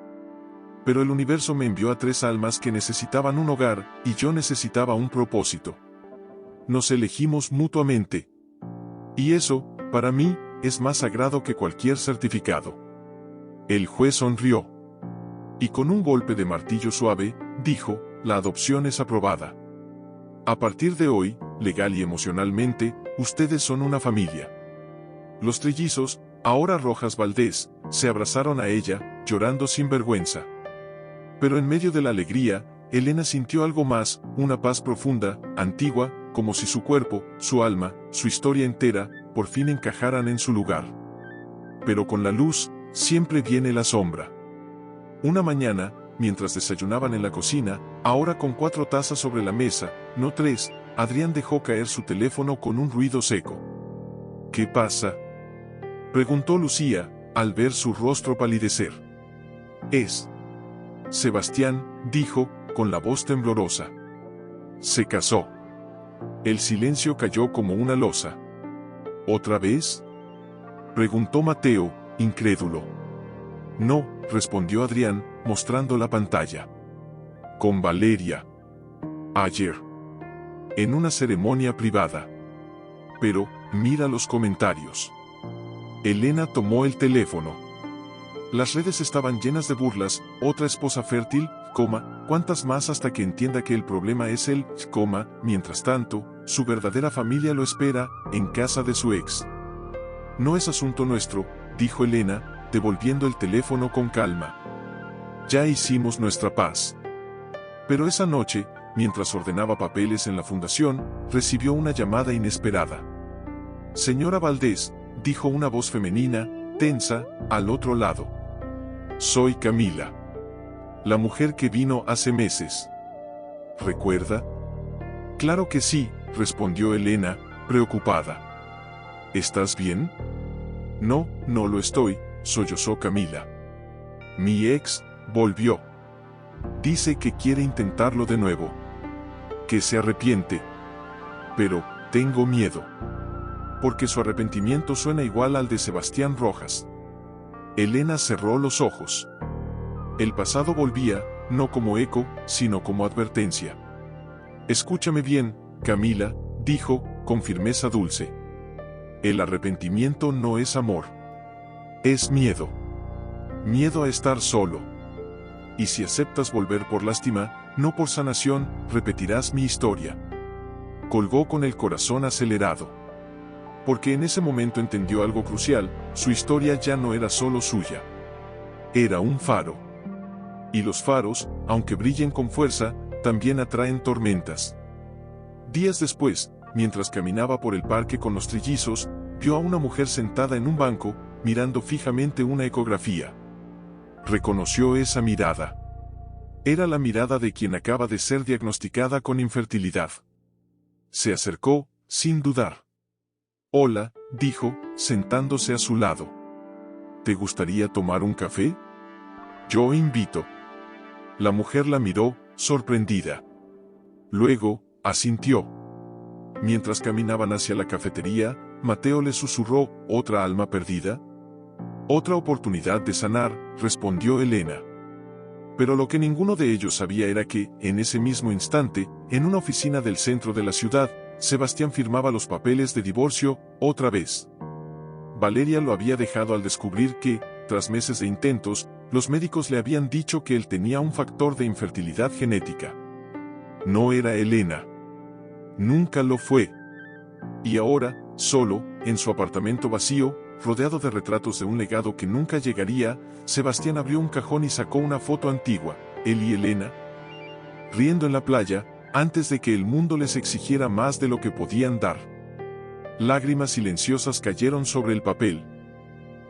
Pero el universo me envió a 3 almas que necesitaban un hogar, y yo necesitaba un propósito. Nos elegimos mutuamente. Y eso, para mí, es más sagrado que cualquier certificado. El juez sonrió. Y con un golpe de martillo suave, dijo, la adopción es aprobada. A partir de hoy, legal y emocionalmente, ustedes son una familia. Los trillizos, ahora Rojas Valdés, se abrazaron a ella, llorando sin vergüenza. Pero en medio de la alegría, Elena sintió algo más, una paz profunda, antigua, como si su cuerpo, su alma, su historia entera, por fin encajaran en su lugar. Pero con la luz, siempre viene la sombra. Una mañana, mientras desayunaban en la cocina, ahora con 4 tazas sobre la mesa, no 3, Adrián dejó caer su teléfono con un ruido seco. ¿Qué pasa?, preguntó Lucía, al ver su rostro palidecer. Es Sebastián, dijo, con la voz temblorosa. Se casó. El silencio cayó como una losa. ¿Otra vez?, preguntó Mateo, incrédulo. No, respondió Adrián, mostrando la pantalla. Con Valeria. Ayer. En una ceremonia privada. Pero, mira los comentarios. Elena tomó el teléfono. Las redes estaban llenas de burlas, otra esposa fértil, cuántas más hasta que entienda que el problema es él, mientras tanto, su verdadera familia lo espera, en casa de su ex. No es asunto nuestro, dijo Elena, devolviendo el teléfono con calma. Ya hicimos nuestra paz. Pero esa noche, mientras ordenaba papeles en la fundación, recibió una llamada inesperada. «Señora Valdés», dijo una voz femenina, tensa, al otro lado. «Soy Camila. La mujer que vino hace meses. ¿Recuerda?» «Claro que sí», respondió Elena, preocupada. «¿Estás bien?» «No, no lo estoy», sollozó Camila. «Mi ex volvió. Dice que quiere intentarlo de nuevo. Que se arrepiente. Pero tengo miedo. Porque su arrepentimiento suena igual al de Sebastián Rojas». Elena cerró los ojos. El pasado volvía, no como eco, sino como advertencia. «Escúchame bien, Camila», dijo, con firmeza dulce. «El arrepentimiento no es amor. Es miedo. Miedo a estar solo. Y si aceptas volver por lástima, no por sanación, repetirás mi historia». Colgó con el corazón acelerado. Porque en ese momento entendió algo crucial: su historia ya no era solo suya. Era un faro. Y los faros, aunque brillen con fuerza, también atraen tormentas. Días después, mientras caminaba por el parque con los trillizos, vio a una mujer sentada en un banco, mirando fijamente una ecografía. Reconoció esa mirada. Era la mirada de quien acaba de ser diagnosticada con infertilidad. Se acercó, sin dudar. «Hola», dijo, sentándose a su lado. «¿Te gustaría tomar un café? Yo invito». La mujer la miró, sorprendida. Luego, asintió. Mientras caminaban hacia la cafetería, Mateo le susurró: «¿Otra alma perdida?» «Otra oportunidad de sanar», respondió Elena. Pero lo que ninguno de ellos sabía era que, en ese mismo instante, en una oficina del centro de la ciudad, Sebastián firmaba los papeles de divorcio, otra vez. Valeria lo había dejado al descubrir que, tras meses de intentos, los médicos le habían dicho que él tenía un factor de infertilidad genética. No era Elena. Nunca lo fue. Y ahora, solo, en su apartamento vacío, rodeado de retratos de un legado que nunca llegaría, Sebastián abrió un cajón y sacó una foto antigua, él y Elena, riendo en la playa, antes de que el mundo les exigiera más de lo que podían dar. Lágrimas silenciosas cayeron sobre el papel.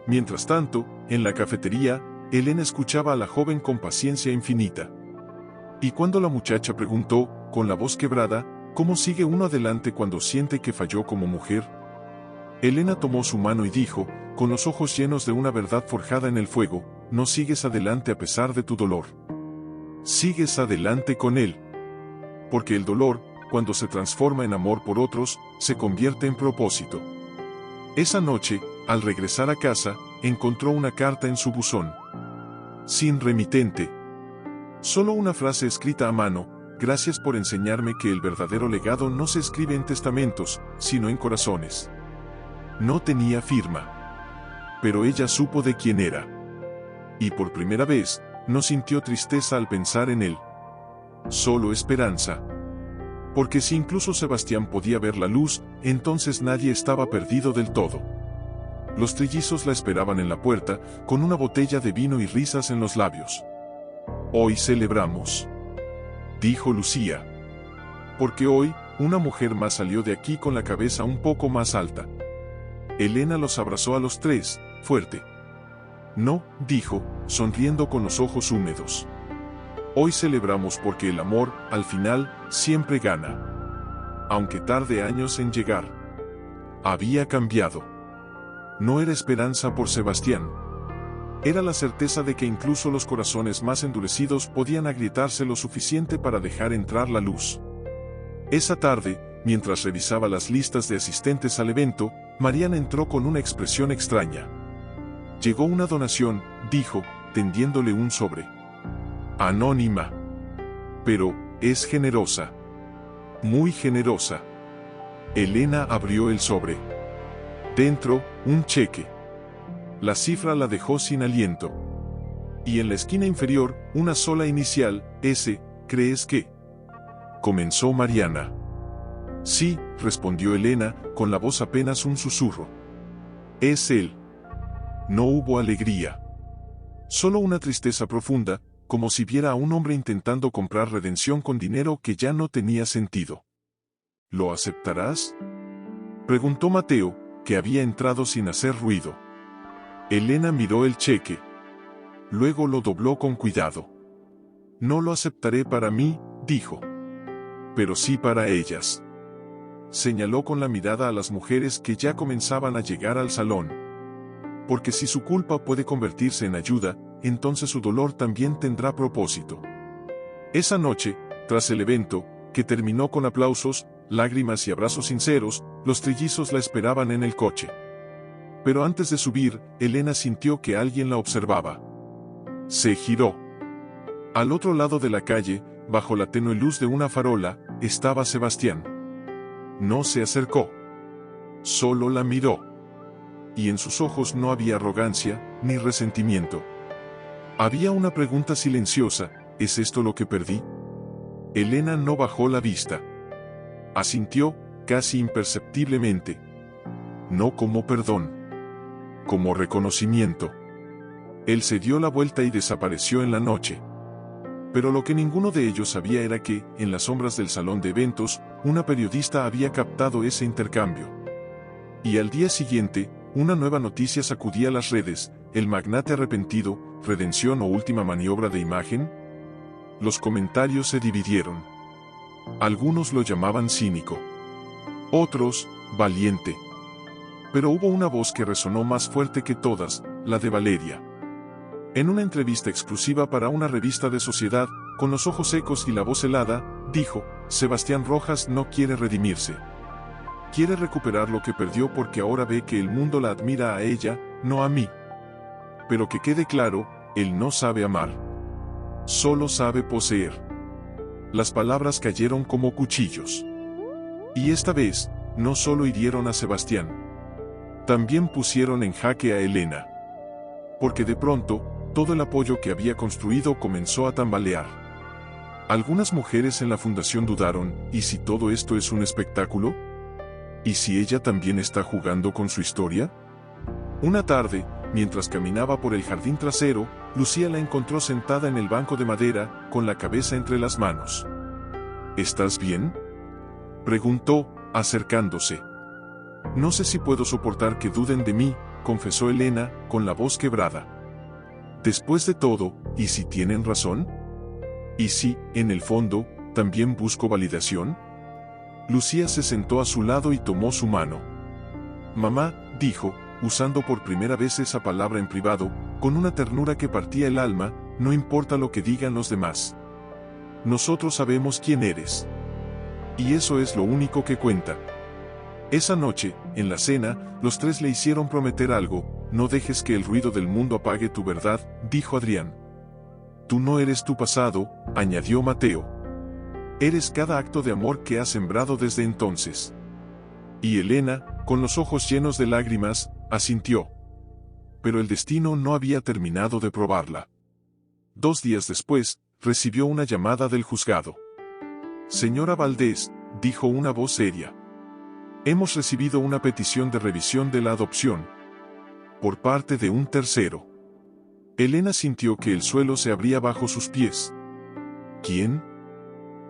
Mientras tanto, en la cafetería, Elena escuchaba a la joven con paciencia infinita. Y cuando la muchacha preguntó, con la voz quebrada, ¿cómo sigue uno adelante cuando siente que falló como mujer?, Elena tomó su mano y dijo, con los ojos llenos de una verdad forjada en el fuego: no sigues adelante a pesar de tu dolor. Sigues adelante con él. Porque el dolor, cuando se transforma en amor por otros, se convierte en propósito. Esa noche, al regresar a casa, encontró una carta en su buzón. Sin remitente. Solo una frase escrita a mano: «Gracias por enseñarme que el verdadero legado no se escribe en testamentos, sino en corazones». No tenía firma. Pero ella supo de quién era. Y por primera vez, no sintió tristeza al pensar en él. Solo esperanza. Porque si incluso Sebastián podía ver la luz, entonces nadie estaba perdido del todo. Los trillizos la esperaban en la puerta, con una botella de vino y risas en los labios. «Hoy celebramos», dijo Lucía. «Porque hoy, una mujer más salió de aquí con la cabeza un poco más alta». Elena los abrazó a los tres, fuerte. «No», dijo, sonriendo con los ojos húmedos. «Hoy celebramos porque el amor, al final, siempre gana. Aunque tarde años en llegar». Había cambiado. No era esperanza por Sebastián. Era la certeza de que incluso los corazones más endurecidos podían agrietarse lo suficiente para dejar entrar la luz. Esa tarde, mientras revisaba las listas de asistentes al evento, Mariana entró con una expresión extraña. «Llegó una donación», dijo, tendiéndole un sobre. «Anónima. Pero, es generosa. Muy generosa». Elena abrió el sobre. Dentro, un cheque. La cifra la dejó sin aliento. Y en la esquina inferior, una sola inicial, S. «¿Crees que?» comenzó Mariana. «Sí», respondió Elena, con la voz apenas un susurro. «Es él». No hubo alegría. Solo una tristeza profunda, como si viera a un hombre intentando comprar redención con dinero que ya no tenía sentido. ¿Lo aceptarás?, preguntó Mateo, que había entrado sin hacer ruido. Elena miró el cheque. Luego lo dobló con cuidado. No lo aceptaré para mí, dijo. Pero sí para ellas. Señaló con la mirada a las mujeres que ya comenzaban a llegar al salón. Porque si su culpa puede convertirse en ayuda, entonces su dolor también tendrá propósito. Esa noche, tras el evento, que terminó con aplausos, lágrimas y abrazos sinceros, los trillizos la esperaban en el coche. Pero antes de subir, Elena sintió que alguien la observaba. Se giró. Al otro lado de la calle, bajo la tenue luz de una farola, estaba Sebastián. No se acercó. Solo la miró. Y en sus ojos no había arrogancia, ni resentimiento. Había una pregunta silenciosa: ¿es esto lo que perdí? Elena no bajó la vista. Asintió, casi imperceptiblemente. No como perdón. Como reconocimiento. Él se dio la vuelta y desapareció en la noche. Pero lo que ninguno de ellos sabía era que, en las sombras del salón de eventos, una periodista había captado ese intercambio. Y al día siguiente, una nueva noticia sacudía las redes: el magnate arrepentido, redención o última maniobra de imagen. Los comentarios se dividieron. Algunos lo llamaban cínico. Otros, valiente. Pero hubo una voz que resonó más fuerte que todas, la de Valeria. En una entrevista exclusiva para una revista de sociedad, con los ojos secos y la voz helada, dijo: Sebastián Rojas no quiere redimirse. Quiere recuperar lo que perdió porque ahora ve que el mundo la admira a ella, no a mí. Pero que quede claro, él no sabe amar. Solo sabe poseer. Las palabras cayeron como cuchillos. Y esta vez, no solo hirieron a Sebastián. También pusieron en jaque a Elena. Porque de pronto, todo el apoyo que había construido comenzó a tambalear. Algunas mujeres en la fundación dudaron: ¿y si todo esto es un espectáculo? ¿Y si ella también está jugando con su historia? Una tarde, mientras caminaba por el jardín trasero, Lucía la encontró sentada en el banco de madera, con la cabeza entre las manos. ¿Estás bien?, preguntó, acercándose. No sé si puedo soportar que duden de mí, confesó Elena, con la voz quebrada. Después de todo, ¿y si tienen razón? ¿Y si, en el fondo, también busco validación? Lucía se sentó a su lado y tomó su mano. Mamá, dijo, usando por primera vez esa palabra en privado, con una ternura que partía el alma, no importa lo que digan los demás. Nosotros sabemos quién eres. Y eso es lo único que cuenta. Esa noche, en la cena, los tres le hicieron prometer algo: no dejes que el ruido del mundo apague tu verdad, dijo Adrián. Tú no eres tu pasado, añadió Mateo. Eres cada acto de amor que has sembrado desde entonces. Y Elena, con los ojos llenos de lágrimas, asintió. Pero el destino no había terminado de probarla. 2 días después, recibió una llamada del juzgado. Señora Valdés, dijo una voz seria. Hemos recibido una petición de revisión de la adopción. Por parte de un tercero. Elena sintió que el suelo se abría bajo sus pies. ¿Quién?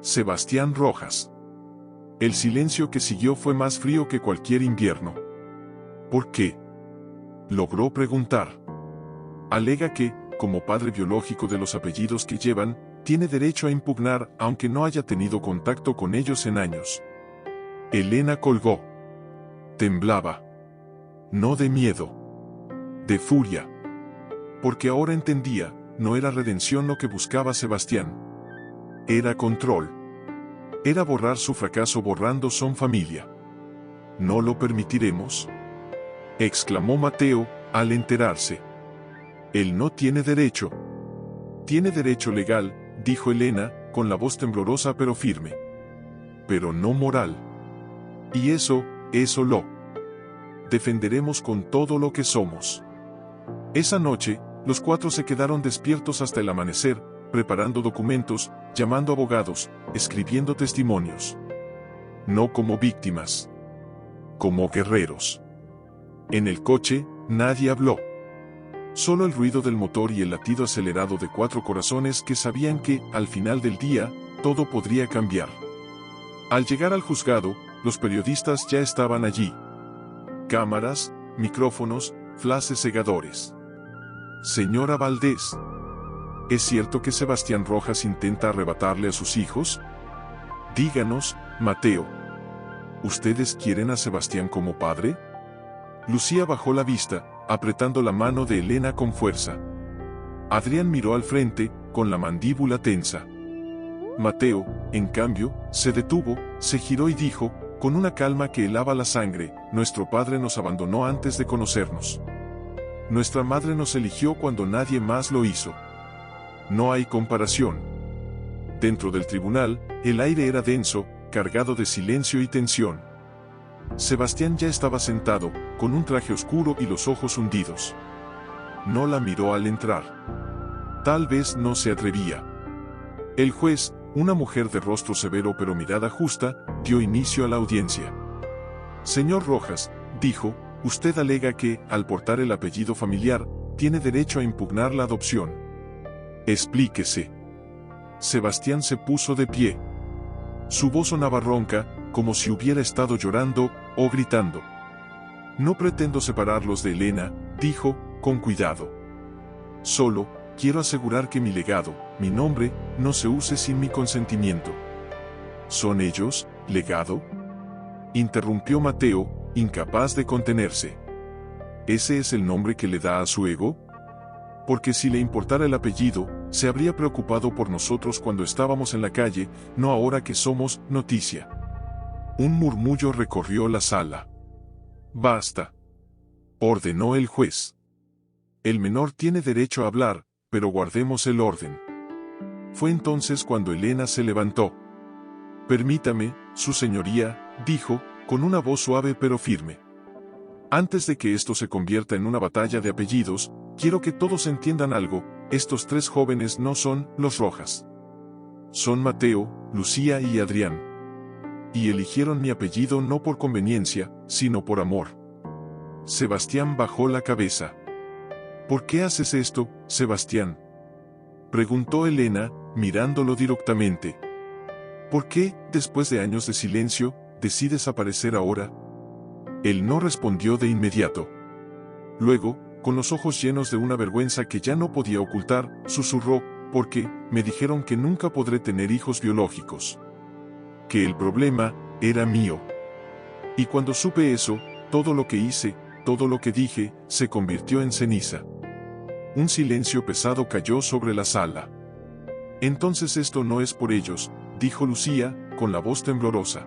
Sebastián Rojas. El silencio que siguió fue más frío que cualquier invierno. ¿Por qué?, logró preguntar. Alega que, como padre biológico de los apellidos que llevan, tiene derecho a impugnar, aunque no haya tenido contacto con ellos en años. Elena colgó. Temblaba. No de miedo. De furia. Porque ahora entendía: no era redención lo que buscaba Sebastián. Era control. Era borrar su fracaso borrando su familia. ¿No lo permitiremos?, exclamó Mateo, al enterarse. Él no tiene derecho. Tiene derecho legal, dijo Elena, con la voz temblorosa pero firme. Pero no moral. Y eso lo defenderemos con todo lo que somos. Esa noche, los 4 se quedaron despiertos hasta el amanecer, preparando documentos, llamando abogados, escribiendo testimonios. No como víctimas. Como guerreros. En el coche, nadie habló. Solo el ruido del motor y el latido acelerado de 4 corazones que sabían que, al final del día, todo podría cambiar. Al llegar al juzgado, los periodistas ya estaban allí. Cámaras, micrófonos, flashes cegadores. Señora Valdés, ¿es cierto que Sebastián Rojas intenta arrebatarle a sus hijos? Díganos, Mateo. ¿Ustedes quieren a Sebastián como padre? Lucía bajó la vista, apretando la mano de Elena con fuerza. Adrián miró al frente, con la mandíbula tensa. Mateo, en cambio, se detuvo, se giró y dijo, con una calma que helaba la sangre, nuestro padre nos abandonó antes de conocernos. Nuestra madre nos eligió cuando nadie más lo hizo. No hay comparación. Dentro del tribunal, el aire era denso, cargado de silencio y tensión. Sebastián ya estaba sentado, con un traje oscuro y los ojos hundidos. No la miró al entrar. Tal vez no se atrevía. El juez, una mujer de rostro severo pero mirada justa, dio inicio a la audiencia. Señor Rojas, dijo, usted alega que, al portar el apellido familiar, tiene derecho a impugnar la adopción. Explíquese. Sebastián se puso de pie. Su voz sonaba ronca, como si hubiera estado llorando o gritando. No pretendo separarlos de Elena, dijo, con cuidado. Solo, quiero asegurar que mi legado, mi nombre, no se use sin mi consentimiento. ¿Son ellos, legado? Interrumpió Mateo, incapaz de contenerse. ¿Ese es el nombre que le da a su ego? Porque si le importara el apellido, se habría preocupado por nosotros cuando estábamos en la calle, no ahora que somos noticia. Un murmullo recorrió la sala. Basta, ordenó el juez. El menor tiene derecho a hablar, pero guardemos el orden. Fue entonces cuando Elena se levantó. Permítame, su señoría, dijo, con una voz suave pero firme. Antes de que esto se convierta en una batalla de apellidos, quiero que todos entiendan algo, estos 3 jóvenes no son los Rojas. Son Mateo, Lucía y Adrián. Y eligieron mi apellido no por conveniencia, sino por amor. Sebastián bajó la cabeza. ¿Por qué haces esto, Sebastián? Preguntó Elena, mirándolo directamente. ¿Por qué, después de años de silencio, decides aparecer ahora? Él no respondió de inmediato. Luego, con los ojos llenos de una vergüenza que ya no podía ocultar, susurró, porque, me dijeron que nunca podré tener hijos biológicos. Que el problema, era mío. Y cuando supe eso, todo lo que hice, todo lo que dije, se convirtió en ceniza. Un silencio pesado cayó sobre la sala. Entonces esto no es por ellos, dijo Lucía, con la voz temblorosa.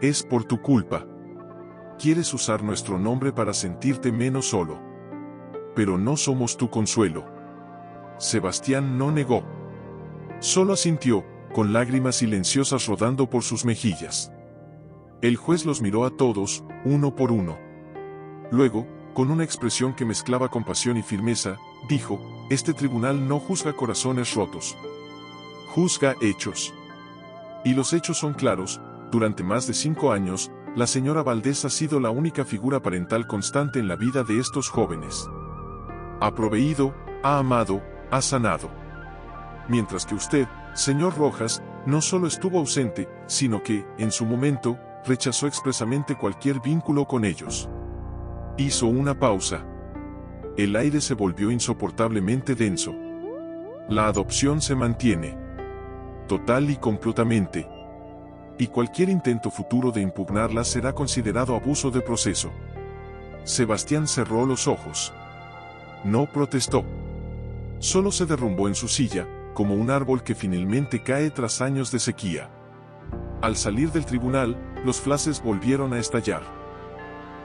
Es por tu culpa. Quieres usar nuestro nombre para sentirte menos solo. Pero no somos tu consuelo. Sebastián no negó. Solo asintió, con lágrimas silenciosas rodando por sus mejillas. El juez los miró a todos, uno por uno. Luego, con una expresión que mezclaba compasión y firmeza, dijo, este tribunal no juzga corazones rotos. Juzga hechos. Y los hechos son claros, durante más de 5 años, la señora Valdés ha sido la única figura parental constante en la vida de estos jóvenes. Ha proveído, ha amado, ha sanado. Mientras que usted, señor Rojas, no solo estuvo ausente, sino que, en su momento, rechazó expresamente cualquier vínculo con ellos. Hizo una pausa. El aire se volvió insoportablemente denso. La adopción se mantiene. Total y completamente. Y cualquier intento futuro de impugnarla será considerado abuso de proceso. Sebastián cerró los ojos. No protestó. Solo se derrumbó en su silla, como un árbol que finalmente cae tras años de sequía. Al salir del tribunal, los flashes volvieron a estallar.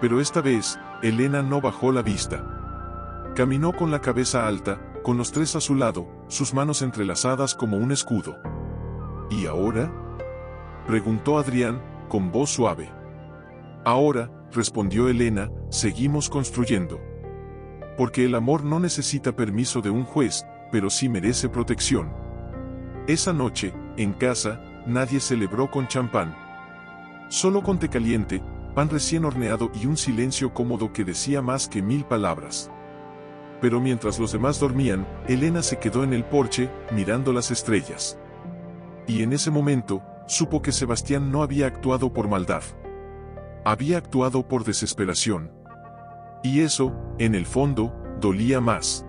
Pero esta vez, Elena no bajó la vista. Caminó con la cabeza alta, con los 3 a su lado, sus manos entrelazadas como un escudo. ¿Y ahora? Preguntó Adrián, con voz suave. Ahora, respondió Elena, seguimos construyendo. Porque el amor no necesita permiso de un juez, pero sí merece protección. Esa noche, en casa, nadie celebró con champán. Solo con té caliente, pan recién horneado y un silencio cómodo que decía más que 1000 palabras. Pero mientras los demás dormían, Elena se quedó en el porche, mirando las estrellas. Y en ese momento, supo que Sebastián no había actuado por maldad. Había actuado por desesperación. Y eso, en el fondo, dolía más.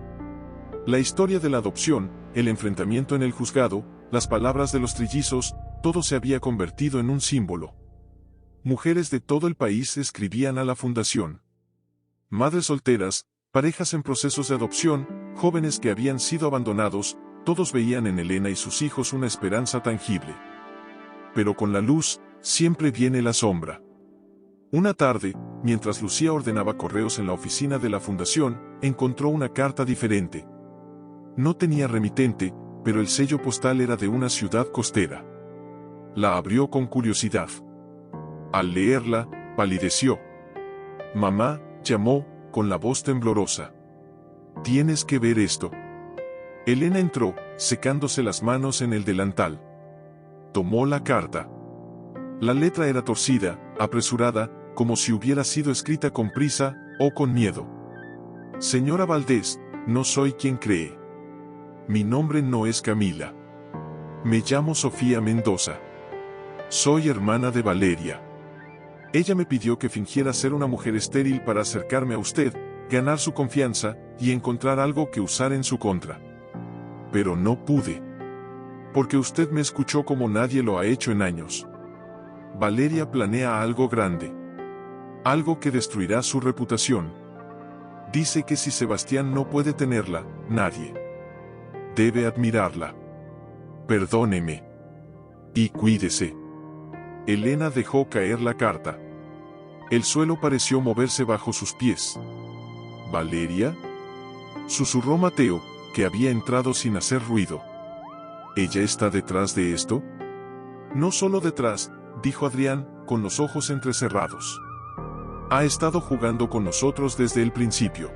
La historia de la adopción, el enfrentamiento en el juzgado, las palabras de los trillizos, todo se había convertido en un símbolo. Mujeres de todo el país escribían a la fundación. Madres solteras, parejas en procesos de adopción, jóvenes que habían sido abandonados, todos veían en Elena y sus hijos una esperanza tangible. Pero con la luz, siempre viene la sombra. Una tarde, mientras Lucía ordenaba correos en la oficina de la fundación, encontró una carta diferente. No tenía remitente, pero el sello postal era de una ciudad costera. La abrió con curiosidad. Al leerla, palideció. Mamá, llamó, con la voz temblorosa. Tienes que ver esto. Elena entró, secándose las manos en el delantal. Tomó la carta. La letra era torcida, apresurada, como si hubiera sido escrita con prisa, o con miedo. Señora Valdés, no soy quien cree. Mi nombre no es Camila. Me llamo Sofía Mendoza. Soy hermana de Valeria. Ella me pidió que fingiera ser una mujer estéril para acercarme a usted, ganar su confianza, y encontrar algo que usar en su contra. Pero no pude. Porque usted me escuchó como nadie lo ha hecho en años. Valeria planea algo grande. Algo que destruirá su reputación. Dice que si Sebastián no puede tenerla, nadie debe admirarla. Perdóneme. Y cuídese. Elena dejó caer la carta. El suelo pareció moverse bajo sus pies. ¿Valeria? Susurró Mateo, que había entrado sin hacer ruido. ¿Ella está detrás de esto? No solo detrás, dijo Adrián, con los ojos entrecerrados. Ha estado jugando con nosotros desde el principio.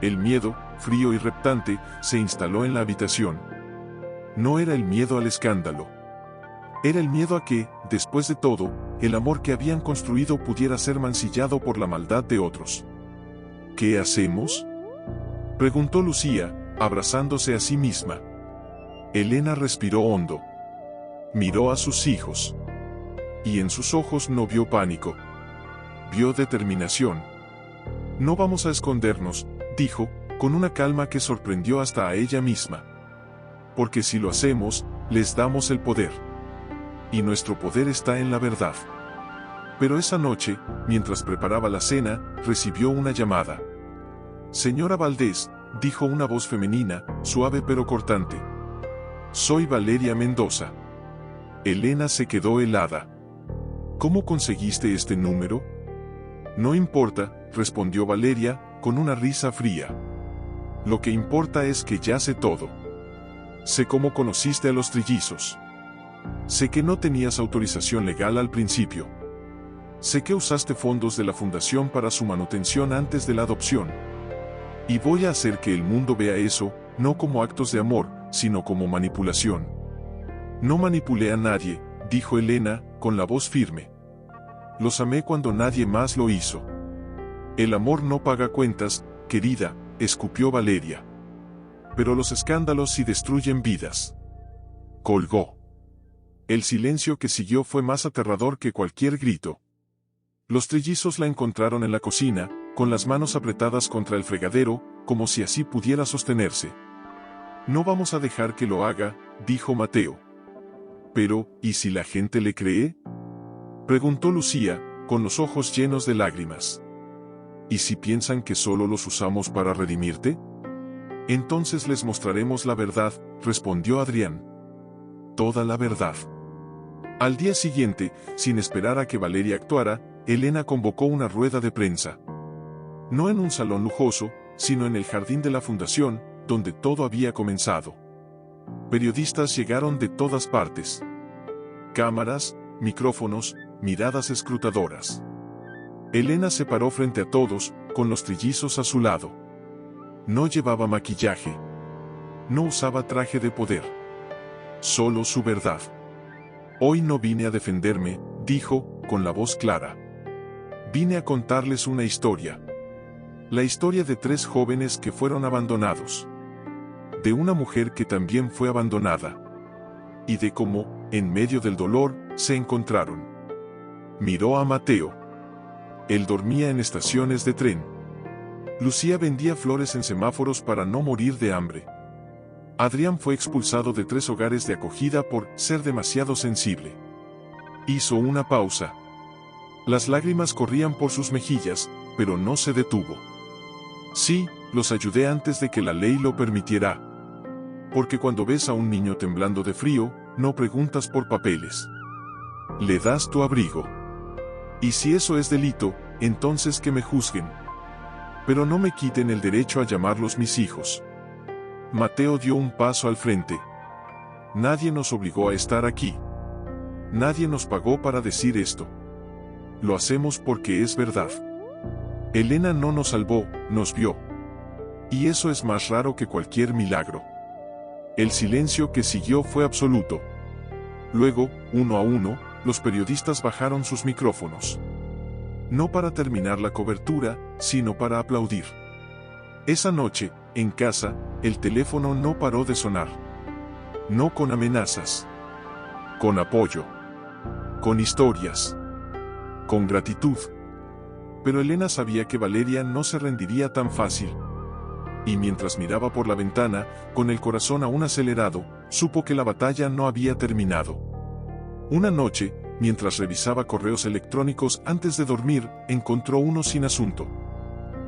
El miedo, frío y reptante, se instaló en la habitación. No era el miedo al escándalo. Era el miedo a que, después de todo, el amor que habían construido pudiera ser mancillado por la maldad de otros. ¿Qué hacemos?, preguntó Lucía, abrazándose a sí misma. Elena respiró hondo. Miró a sus hijos. Y en sus ojos no vio pánico. Vio determinación. No vamos a escondernos, dijo, con una calma que sorprendió hasta a ella misma. Porque si lo hacemos, les damos el poder. Y nuestro poder está en la verdad. Pero esa noche, mientras preparaba la cena, recibió una llamada. Señora Valdés, dijo una voz femenina, suave pero cortante. Soy Valeria Mendoza. Elena se quedó helada. ¿Cómo conseguiste este número? No importa, respondió Valeria, con una risa fría. Lo que importa es que ya sé todo. Sé cómo conociste a los trillizos. Sé que no tenías autorización legal al principio. Sé que usaste fondos de la fundación para su manutención antes de la adopción. Y voy a hacer que el mundo vea eso, no como actos de amor, sino como manipulación. No manipulé a nadie, dijo Elena, con la voz firme. Los amé cuando nadie más lo hizo. El amor no paga cuentas, querida, escupió Valeria. Pero los escándalos sí destruyen vidas. Colgó. El silencio que siguió fue más aterrador que cualquier grito. Los trillizos la encontraron en la cocina, con las manos apretadas contra el fregadero, como si así pudiera sostenerse. No vamos a dejar que lo haga, dijo Mateo. Pero, ¿y si la gente le cree?, preguntó Lucía, con los ojos llenos de lágrimas. ¿Y si piensan que solo los usamos para redimirte? Entonces les mostraremos la verdad, respondió Adrián. Toda la verdad. Al día siguiente, sin esperar a que Valeria actuara, Elena convocó una rueda de prensa. No en un salón lujoso, sino en el jardín de la fundación, donde todo había comenzado. Periodistas llegaron de todas partes. Cámaras, micrófonos, miradas escrutadoras. Elena se paró frente a todos, con los trillizos a su lado. No llevaba maquillaje. No usaba traje de poder. Solo su verdad. Hoy no vine a defenderme, dijo, con la voz clara. Vine a contarles una historia. La historia de 3 jóvenes que fueron abandonados. De una mujer que también fue abandonada. Y de cómo, en medio del dolor, se encontraron. Miró a Mateo. Él dormía en estaciones de tren. Lucía vendía flores en semáforos para no morir de hambre. Adrián fue expulsado de 3 hogares de acogida por ser demasiado sensible. Hizo una pausa. Las lágrimas corrían por sus mejillas, pero no se detuvo. Sí, los ayudé antes de que la ley lo permitiera. Porque cuando ves a un niño temblando de frío, no preguntas por papeles. Le das tu abrigo. Y si eso es delito, entonces que me juzguen. Pero no me quiten el derecho a llamarlos mis hijos. Mateo dio un paso al frente. Nadie nos obligó a estar aquí. Nadie nos pagó para decir esto. Lo hacemos porque es verdad. Elena no nos salvó, nos vio. Y eso es más raro que cualquier milagro. El silencio que siguió fue absoluto. Luego, uno a uno, los periodistas bajaron sus micrófonos. No para terminar la cobertura, sino para aplaudir. Esa noche, en casa, el teléfono no paró de sonar. No con amenazas. Con apoyo. Con historias. Con gratitud. Pero Elena sabía que Valeria no se rendiría tan fácil. Y mientras miraba por la ventana, con el corazón aún acelerado, supo que la batalla no había terminado. Una noche, mientras revisaba correos electrónicos antes de dormir, encontró uno sin asunto.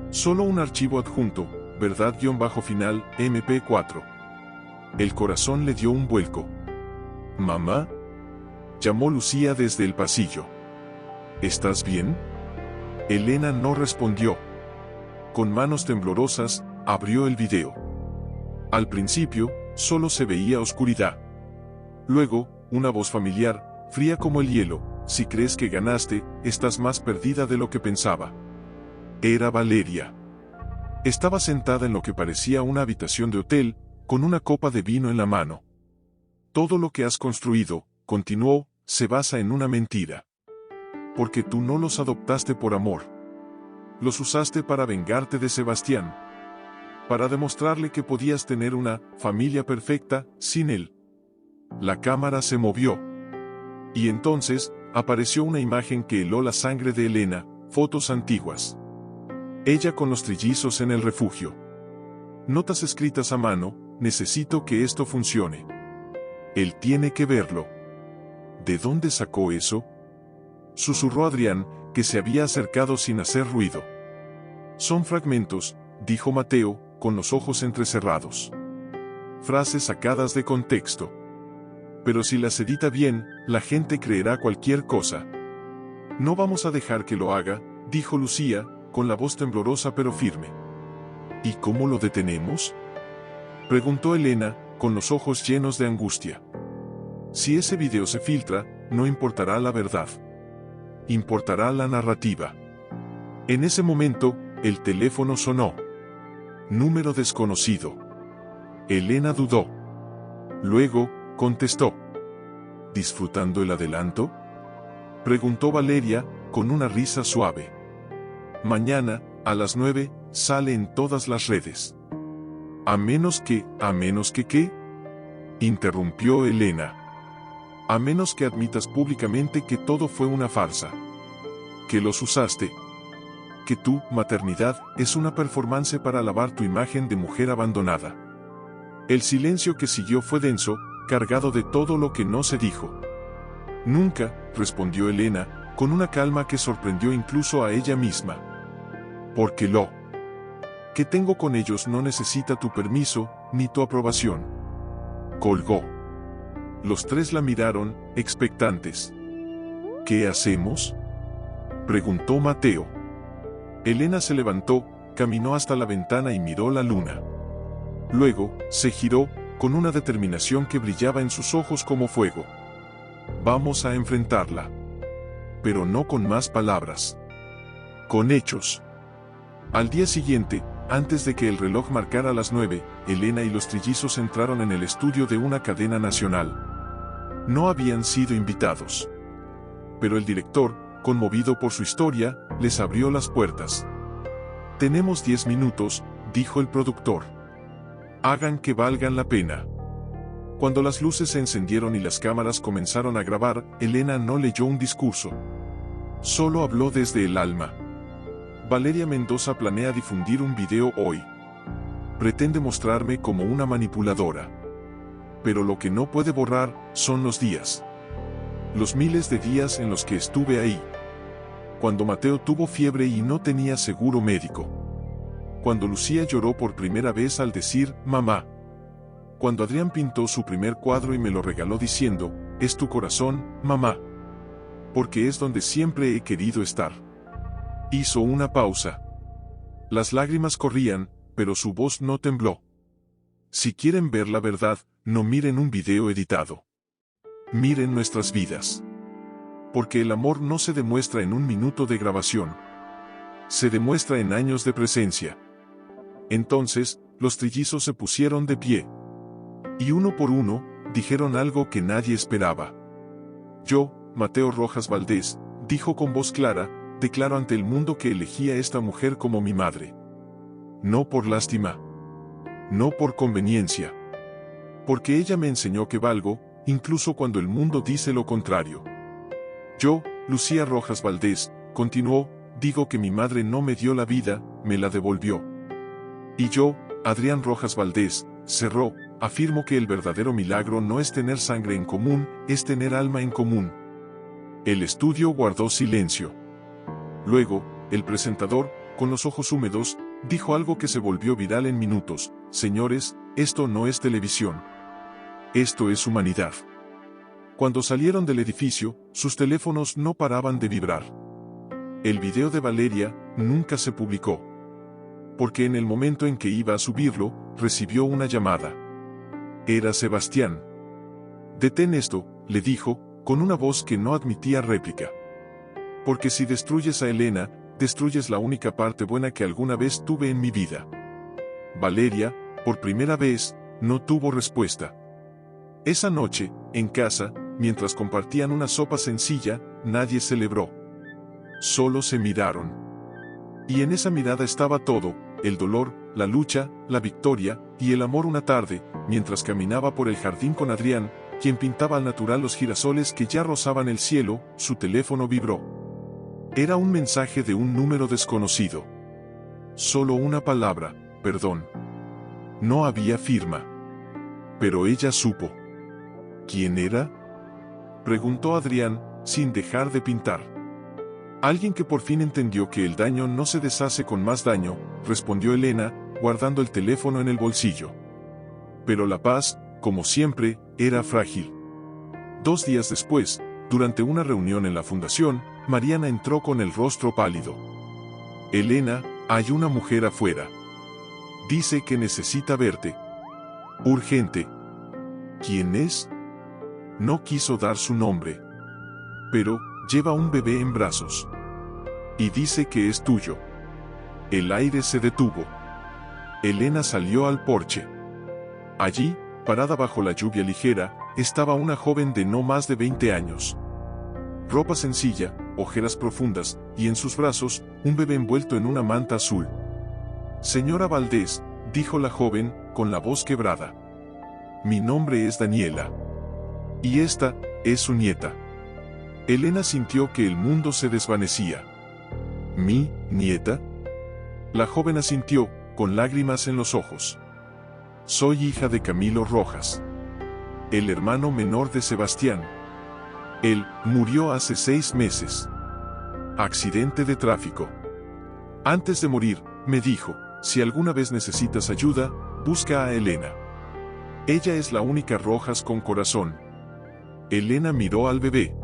Solo un archivo adjunto, verdad-final, MP4. El corazón le dio un vuelco. «¿Mamá?», llamó Lucía desde el pasillo. «¿Estás bien?». Elena no respondió. Con manos temblorosas, abrió el video. Al principio, solo se veía oscuridad. Luego, una voz familiar, fría como el hielo: «Si crees que ganaste, estás más perdida de lo que pensaba». Era Valeria. Estaba sentada en lo que parecía una habitación de hotel, con una copa de vino en la mano. «Todo lo que has construido», continuó, «se basa en una mentira. Porque tú no los adoptaste por amor. Los usaste para vengarte de Sebastián. Para demostrarle que podías tener una familia perfecta sin él». La cámara se movió. Y entonces, apareció una imagen que heló la sangre de Elena, fotos antiguas. Ella con los trillizos en el refugio. Notas escritas a mano: «Necesito que esto funcione. Él tiene que verlo». «¿De dónde sacó eso?», susurró Adrián, que se había acercado sin hacer ruido. «Son fragmentos», dijo Mateo, con los ojos entrecerrados. «Frases sacadas de contexto. Pero si las edita bien, la gente creerá cualquier cosa». «No vamos a dejar que lo haga», dijo Lucía, con la voz temblorosa pero firme. «¿Y cómo lo detenemos?», preguntó Elena, con los ojos llenos de angustia. «Si ese video se filtra, no importará la verdad. Importará la narrativa». En ese momento, el teléfono sonó. Número desconocido. Elena dudó. Luego, contestó. «¿Disfrutando el adelanto?», preguntó Valeria, con una risa suave. «Mañana, a las 9, sale en todas las redes». ¿A menos que qué?», interrumpió Elena. «A menos que admitas públicamente que todo fue una farsa. Que los usaste. Que tu maternidad es una performance para lavar tu imagen de mujer abandonada». El silencio que siguió fue denso, cargado de todo lo que no se dijo. «Nunca», respondió Elena, con una calma que sorprendió incluso a ella misma. «Porque lo que tengo con ellos no necesita tu permiso, ni tu aprobación». Colgó. Los 3 la miraron, expectantes. «¿Qué hacemos?», preguntó Mateo. Elena se levantó, caminó hasta la ventana y miró la luna. Luego, se giró, con una determinación que brillaba en sus ojos como fuego. «Vamos a enfrentarla. Pero no con más palabras. Con hechos». Al día siguiente, antes de que el reloj marcara las 9, Elena y los trillizos entraron en el estudio de una cadena nacional. No habían sido invitados. Pero el director, conmovido por su historia, les abrió las puertas. Tenemos 10 minutos, dijo el productor. Hagan que valgan la pena. Cuando las luces se encendieron y las cámaras comenzaron a grabar, Elena no leyó un discurso. Solo habló desde el alma. Valeria Mendoza planea difundir un video hoy. Pretende mostrarme como una manipuladora. Pero lo que no puede borrar son los días. Los miles de días en los que estuve ahí. Cuando Mateo tuvo fiebre y no tenía seguro médico. Cuando Lucía lloró por primera vez al decir, mamá. Cuando Adrián pintó su primer cuadro y me lo regaló diciendo, es tu corazón, mamá. Porque es donde siempre he querido estar. Hizo una pausa. Las lágrimas corrían, pero su voz no tembló. Si quieren ver la verdad, no miren un video editado. Miren nuestras vidas. Porque el amor no se demuestra en un minuto de grabación. Se demuestra en años de presencia. Entonces, los trillizos se pusieron de pie. Y uno por uno, dijeron algo que nadie esperaba. Yo, Mateo Rojas Valdés, dijo con voz clara, declaro ante el mundo que elegí a esta mujer como mi madre. No por lástima. No por conveniencia. Porque ella me enseñó que valgo, incluso cuando el mundo dice lo contrario. Yo, Lucía Rojas Valdés, continuó, digo que mi madre no me dio la vida, me la devolvió. Y yo, Adrián Rojas Valdés, cerró, afirmo que el verdadero milagro no es tener sangre en común, es tener alma en común. El estudio guardó silencio. Luego, el presentador, con los ojos húmedos, dijo algo que se volvió viral en minutos, señores, esto no es televisión. Esto es humanidad. Cuando salieron del edificio, sus teléfonos no paraban de vibrar. El video de Valeria nunca se publicó. Porque en el momento en que iba a subirlo, recibió una llamada. Era Sebastián. Detén esto, le dijo, con una voz que no admitía réplica. Porque si destruyes a Elena, destruyes la única parte buena que alguna vez tuve en mi vida. Valeria, por primera vez, no tuvo respuesta. Esa noche, en casa, mientras compartían una sopa sencilla, nadie celebró. Solo se miraron. Y en esa mirada estaba todo, el dolor, la lucha, la victoria, y el amor. Una tarde, mientras caminaba por el jardín con Adrián, quien pintaba al natural los girasoles que ya rozaban el cielo, su teléfono vibró. Era un mensaje de un número desconocido. Solo una palabra, perdón. No había firma. Pero ella supo. ¿Quién era? Preguntó Adrián, sin dejar de pintar. Alguien que por fin entendió que el daño no se deshace con más daño, respondió Elena, guardando el teléfono en el bolsillo. Pero la paz, como siempre, era frágil. 2 días después, durante una reunión en la fundación, Mariana entró con el rostro pálido. Elena, hay una mujer afuera. Dice que necesita verte. Urgente. ¿Quién es? No quiso dar su nombre. Pero, lleva un bebé en brazos. Y dice que es tuyo. El aire se detuvo. Elena salió al porche. Allí, parada bajo la lluvia ligera, estaba una joven de no más de 20 años. Ropa sencilla, ojeras profundas, y en sus brazos, un bebé envuelto en una manta azul. Señora Valdés, dijo la joven, con la voz quebrada. Mi nombre es Daniela. Y esta, es su nieta. Elena sintió que el mundo se desvanecía. ¿Mi nieta? La joven asintió, con lágrimas en los ojos. Soy hija de Camilo Rojas. El hermano menor de Sebastián. Él murió hace 6 meses. Accidente de tráfico. Antes de morir, me dijo, si alguna vez necesitas ayuda, busca a Elena. Ella es la única Rojas con corazón. Elena miró al bebé.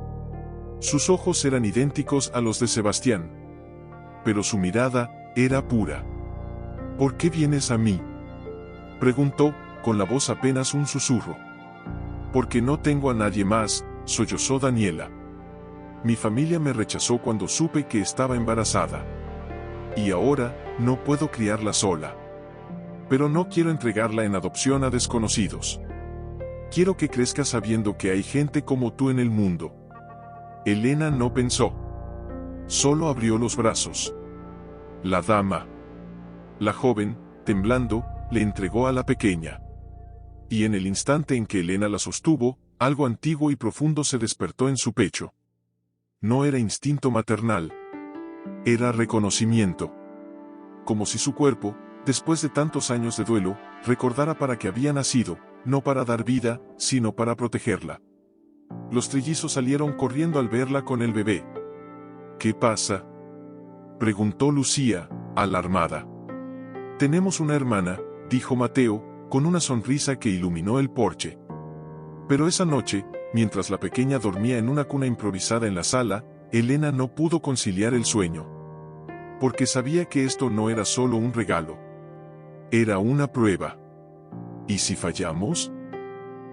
Sus ojos eran idénticos a los de Sebastián. Pero su mirada era pura. ¿Por qué vienes a mí? Preguntó, con la voz apenas un susurro. Porque no tengo a nadie más, sollozó Daniela. Mi familia me rechazó cuando supe que estaba embarazada. Y ahora, no puedo criarla sola. Pero no quiero entregarla en adopción a desconocidos. Quiero que crezca sabiendo que hay gente como tú en el mundo. Elena no pensó. Solo abrió los brazos. La dama. La joven, temblando, le entregó a la pequeña. Y en el instante en que Elena la sostuvo, algo antiguo y profundo se despertó en su pecho. No era instinto maternal. Era reconocimiento. Como si su cuerpo, después de tantos años de duelo, recordara para qué había nacido, no para dar vida, sino para protegerla. Los trillizos salieron corriendo al verla con el bebé. ¿Qué pasa?, preguntó Lucía, alarmada. Tenemos una hermana, dijo Mateo, con una sonrisa que iluminó el porche. Pero esa noche, mientras la pequeña dormía en una cuna improvisada en la sala, Elena no pudo conciliar el sueño. Porque sabía que esto no era solo un regalo. Era una prueba. ¿Y si fallamos?,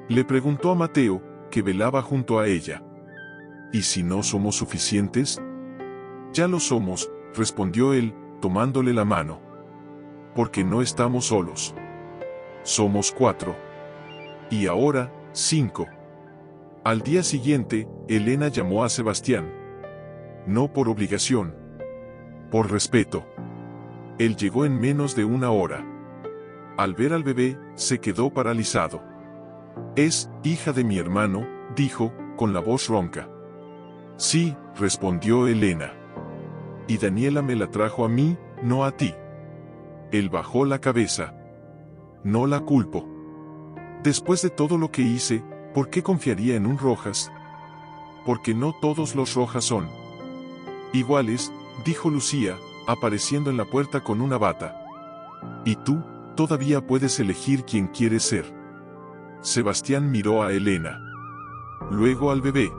le preguntó a Mateo, que velaba junto a ella. ¿Y si no somos suficientes? Ya lo somos, respondió él, tomándole la mano. Porque no estamos solos. Somos 4. Y ahora, 5. Al día siguiente, Elena llamó a Sebastián. No por obligación. Por respeto. Él llegó en menos de una hora. Al ver al bebé, se quedó paralizado. Es hija de mi hermano, dijo, con la voz ronca. Sí, respondió Elena. Y Daniela me la trajo a mí, no a ti. Él bajó la cabeza. No la culpo. Después de todo lo que hice, ¿por qué confiaría en un Rojas? Porque no todos los Rojas son iguales, dijo Lucía, apareciendo en la puerta con una bata. Y tú, todavía puedes elegir quién quieres ser. Sebastián miró a Elena. Luego al bebé.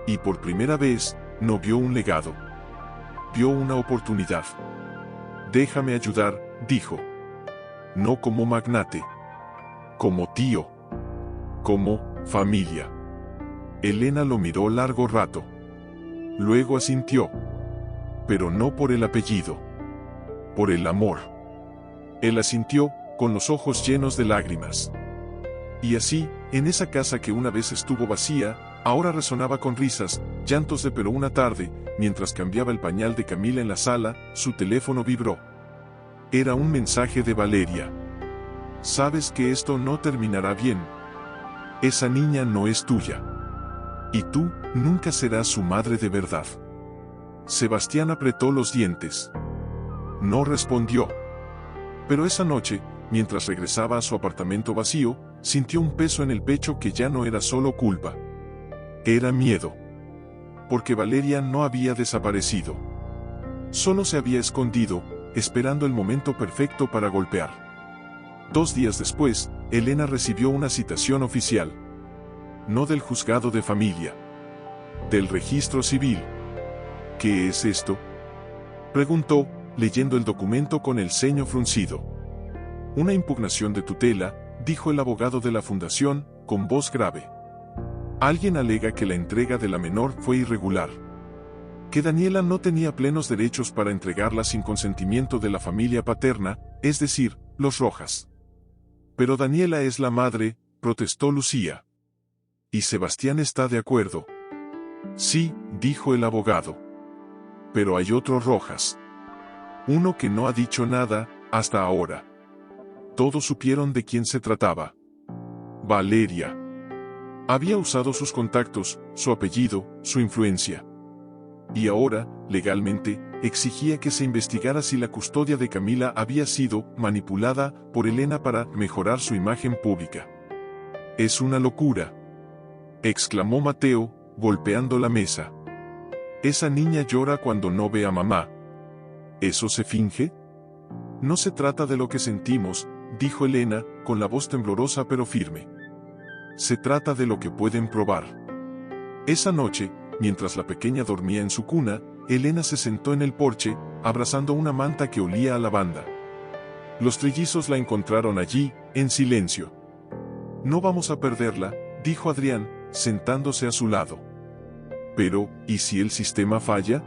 Y por primera vez, no vio un legado. Vio una oportunidad. Déjame ayudar, dijo. No como magnate. Como tío. Como familia. Elena lo miró largo rato. Luego asintió. Pero no por el apellido. Por el amor. Él asintió, con los ojos llenos de lágrimas. Y así, en esa casa que una vez estuvo vacía, ahora resonaba con risas, llantos de pero una tarde, mientras cambiaba el pañal de Camila en la sala, su teléfono vibró. Era un mensaje de Valeria. Sabes que esto no terminará bien. Esa niña no es tuya. Y tú, nunca serás su madre de verdad. Sebastián apretó los dientes. No respondió. Pero esa noche, mientras regresaba a su apartamento vacío, sintió un peso en el pecho que ya no era solo culpa. Era miedo. Porque Valeria no había desaparecido. Solo se había escondido, esperando el momento perfecto para golpear. 2 días después, Elena recibió una citación oficial. No del juzgado de familia. Del registro civil. ¿Qué es esto?, preguntó, leyendo el documento con el ceño fruncido. Una impugnación de tutela, dijo el abogado de la fundación, con voz grave. Alguien alega que la entrega de la menor fue irregular. Que Daniela no tenía plenos derechos para entregarla sin consentimiento de la familia paterna, es decir, los Rojas. Pero Daniela es la madre, protestó Lucía. ¿Y Sebastián está de acuerdo? Sí, dijo el abogado. Pero hay otro Rojas. Uno que no ha dicho nada, hasta ahora. Todos supieron de quién se trataba. Valeria. Había usado sus contactos, su apellido, su influencia. Y ahora, legalmente, exigía que se investigara si la custodia de Camila había sido manipulada por Elena para mejorar su imagen pública. Es una locura, exclamó Mateo, golpeando la mesa. Esa niña llora cuando no ve a mamá. ¿Eso se finge? No se trata de lo que sentimos, dijo Elena, con la voz temblorosa pero firme. Se trata de lo que pueden probar. Esa noche, mientras la pequeña dormía en su cuna, Elena se sentó en el porche, abrazando una manta que olía a lavanda. Los trillizos la encontraron allí, en silencio. No vamos a perderla, dijo Adrián, sentándose a su lado. Pero, ¿y si el sistema falla?,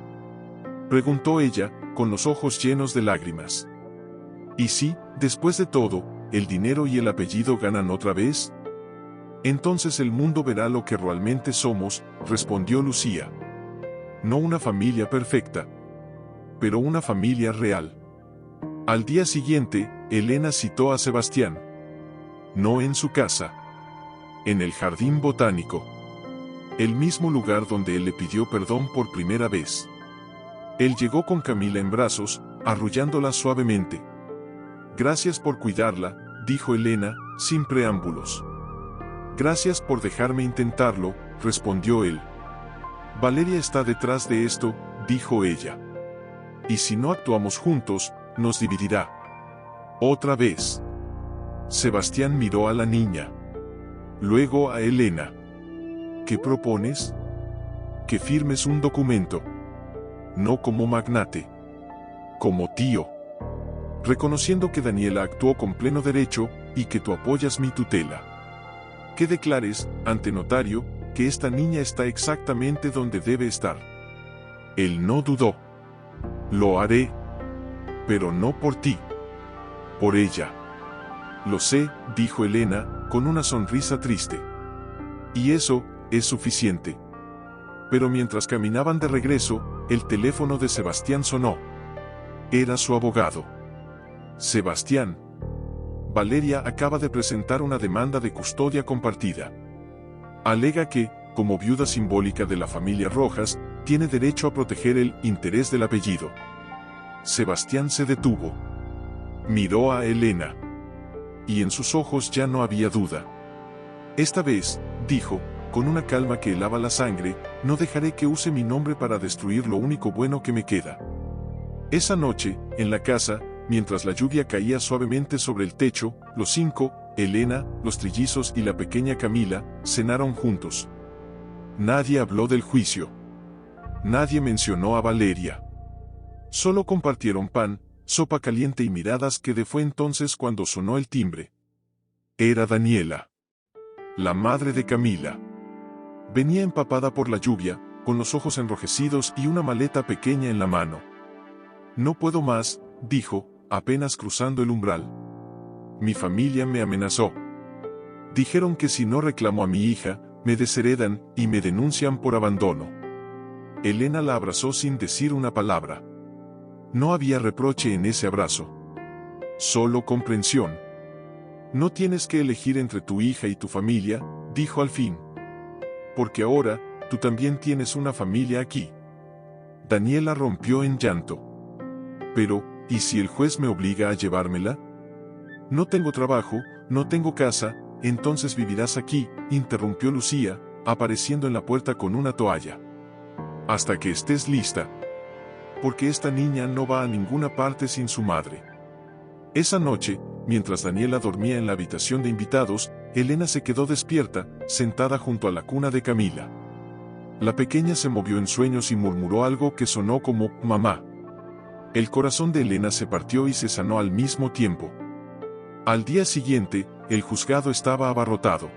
preguntó ella, con los ojos llenos de lágrimas. ¿Y si, después de todo, el dinero y el apellido ganan otra vez? Entonces el mundo verá lo que realmente somos, respondió Lucía. No una familia perfecta, pero una familia real. Al día siguiente, Elena citó a Sebastián. No en su casa. En el jardín botánico. El mismo lugar donde él le pidió perdón por primera vez. Él llegó con Camila en brazos, arrullándola suavemente. Gracias por cuidarla, dijo Elena, sin preámbulos. Gracias por dejarme intentarlo, respondió él. Valeria está detrás de esto, dijo ella. Y si no actuamos juntos, nos dividirá. Otra vez. Sebastián miró a la niña. Luego a Elena. ¿Qué propones? Que firmes un documento. No como magnate. Como tío. Reconociendo que Daniela actuó con pleno derecho, y que tú apoyas mi tutela. Que declares, ante notario, que esta niña está exactamente donde debe estar. Él no dudó. Lo haré. Pero no por ti. Por ella. Lo sé, dijo Elena, con una sonrisa triste. Y eso, es suficiente. Pero mientras caminaban de regreso, el teléfono de Sebastián sonó. Era su abogado. Sebastián. Valeria acaba de presentar una demanda de custodia compartida. Alega que, como viuda simbólica de la familia Rojas, tiene derecho a proteger el interés del apellido. Sebastián se detuvo. Miró a Elena. Y en sus ojos ya no había duda. Esta vez, dijo, con una calma que helaba la sangre, no dejaré que use mi nombre para destruir lo único bueno que me queda. Esa noche, en la casa, mientras la lluvia caía suavemente sobre el techo, los 5, Elena, los trillizos y la pequeña Camila, cenaron juntos. Nadie habló del juicio. Nadie mencionó a Valeria. Solo compartieron pan, sopa caliente y miradas que fue entonces cuando sonó el timbre. Era Daniela. La madre de Camila. Venía empapada por la lluvia, con los ojos enrojecidos y una maleta pequeña en la mano. No puedo más, dijo, apenas cruzando el umbral. Mi familia me amenazó. Dijeron que si no reclamo a mi hija, me desheredan y me denuncian por abandono. Elena la abrazó sin decir una palabra. No había reproche en ese abrazo. Solo comprensión. No tienes que elegir entre tu hija y tu familia, dijo al fin. Porque ahora, tú también tienes una familia aquí. Daniela rompió en llanto. Pero, ¿y si el juez me obliga a llevármela? No tengo trabajo, no tengo casa, entonces vivirás aquí, interrumpió Lucía, apareciendo en la puerta con una toalla. Hasta que estés lista. Porque esta niña no va a ninguna parte sin su madre. Esa noche, mientras Daniela dormía en la habitación de invitados, Elena se quedó despierta, sentada junto a la cuna de Camila. La pequeña se movió en sueños y murmuró algo que sonó como «mamá». El corazón de Elena se partió y se sanó al mismo tiempo. Al día siguiente, el juzgado estaba abarrotado.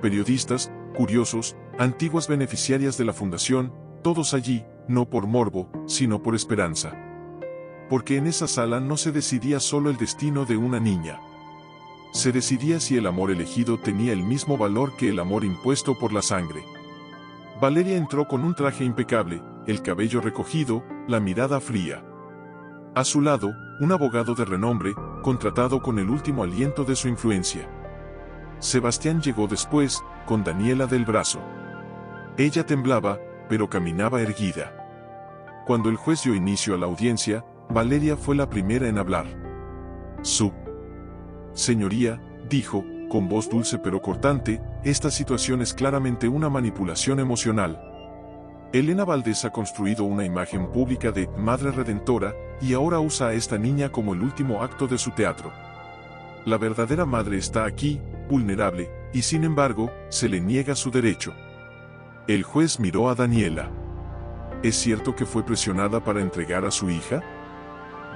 Periodistas, curiosos, antiguas beneficiarias de la fundación, todos allí, no por morbo, sino por esperanza. Porque en esa sala no se decidía solo el destino de una niña. Se decidía si el amor elegido tenía el mismo valor que el amor impuesto por la sangre. Valeria entró con un traje impecable, el cabello recogido, la mirada fría. A su lado, un abogado de renombre, contratado con el último aliento de su influencia. Sebastián llegó después, con Daniela del brazo. Ella temblaba, pero caminaba erguida. Cuando el juez dio inicio a la audiencia, Valeria fue la primera en hablar. Su señoría, dijo, con voz dulce pero cortante, esta situación es claramente una manipulación emocional. Elena Valdés ha construido una imagen pública de madre redentora, y ahora usa a esta niña como el último acto de su teatro. La verdadera madre está aquí, vulnerable, y sin embargo, se le niega su derecho. El juez miró a Daniela. ¿Es cierto que fue presionada para entregar a su hija?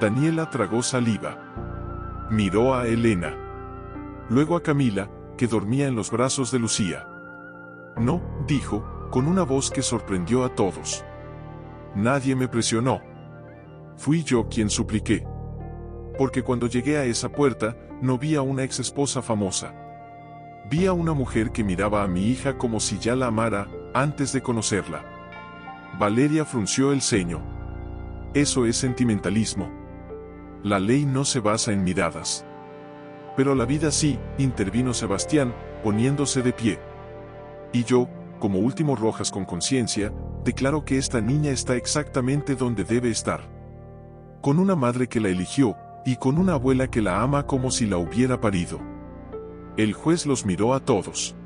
Daniela tragó saliva. Miró a Elena. Luego a Camila, que dormía en los brazos de Lucía. No, dijo, con una voz que sorprendió a todos. Nadie me presionó. Fui yo quien supliqué. Porque cuando llegué a esa puerta, no vi a una ex esposa famosa. Vi a una mujer que miraba a mi hija como si ya la amara, antes de conocerla. Valeria frunció el ceño. Eso es sentimentalismo. La ley no se basa en miradas. Pero la vida sí, intervino Sebastián, poniéndose de pie. Y yo, como último Rojas con conciencia, declaro que esta niña está exactamente donde debe estar. Con una madre que la eligió, y con una abuela que la ama como si la hubiera parido. El juez los miró a todos.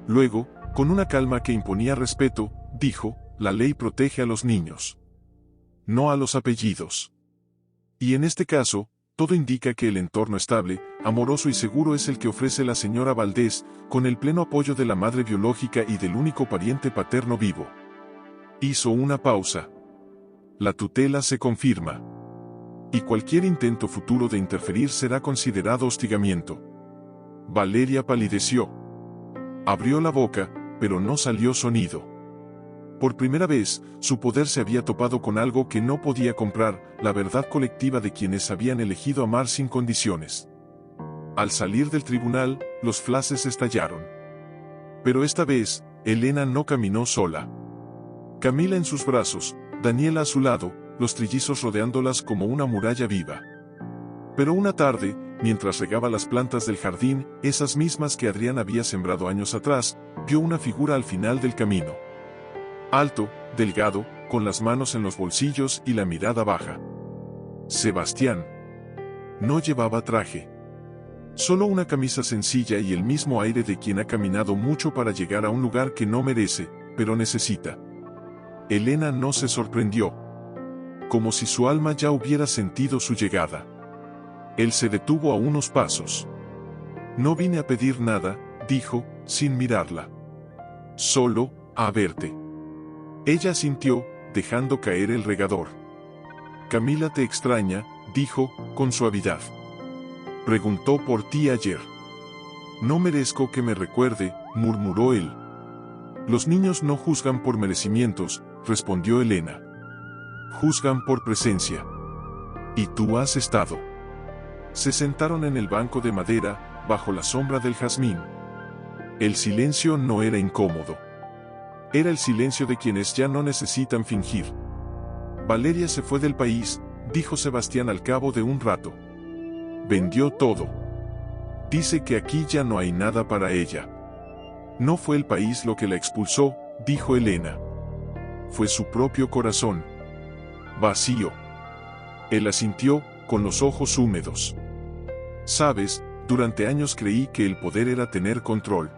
Luego, con una calma que imponía respeto, dijo, la ley protege a los niños, no a los apellidos. Y en este caso, todo indica que el entorno estable, amoroso y seguro es el que ofrece la señora Valdés, con el pleno apoyo de la madre biológica y del único pariente paterno vivo. Hizo una pausa. La tutela se confirma. Y cualquier intento futuro de interferir será considerado hostigamiento. Valeria palideció. Abrió la boca, pero no salió sonido. Por primera vez, su poder se había topado con algo que no podía comprar, la verdad colectiva de quienes habían elegido amar sin condiciones. Al salir del tribunal, los flashes estallaron. Pero esta vez, Elena no caminó sola. Camila en sus brazos, Daniela a su lado, los trillizos rodeándolas como una muralla viva. Pero una tarde, mientras regaba las plantas del jardín, esas mismas que Adrián había sembrado años atrás, vio una figura al final del camino. Alto, delgado, con las manos en los bolsillos y la mirada baja. Sebastián. No llevaba traje. Solo una camisa sencilla y el mismo aire de quien ha caminado mucho para llegar a un lugar que no merece, pero necesita. Elena no se sorprendió. Como si su alma ya hubiera sentido su llegada. Él se detuvo a unos pasos. No vine a pedir nada, dijo, sin mirarla. Solo, a verte. Ella asintió, dejando caer el regador. Camila te extraña, dijo, con suavidad. Preguntó por ti ayer. No merezco que me recuerde, murmuró él. Los niños no juzgan por merecimientos, respondió Elena. Juzgan por presencia. Y tú has estado. Se sentaron en el banco de madera, bajo la sombra del jazmín. El silencio no era incómodo. Era el silencio de quienes ya no necesitan fingir. Valeria se fue del país, dijo Sebastián al cabo de un rato. Vendió todo. Dice que aquí ya no hay nada para ella. No fue el país lo que la expulsó, dijo Elena. Fue su propio corazón. Vacío. Él asintió, con los ojos húmedos. Sabes, durante años creí que el poder era tener control.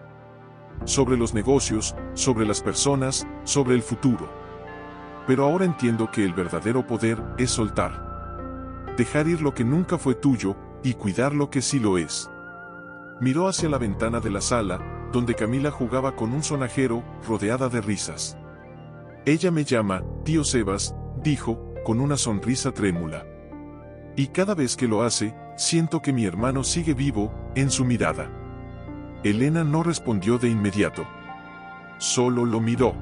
Sobre los negocios, sobre las personas, sobre el futuro. Pero ahora entiendo que el verdadero poder es soltar. Dejar ir lo que nunca fue tuyo, y cuidar lo que sí lo es. Miró hacia la ventana de la sala, donde Camila jugaba con un sonajero, rodeada de risas. Ella me llama, tío Sebas, dijo, con una sonrisa trémula. Y cada vez que lo hace, siento que mi hermano sigue vivo, en su mirada. Elena no respondió de inmediato. Solo lo miró.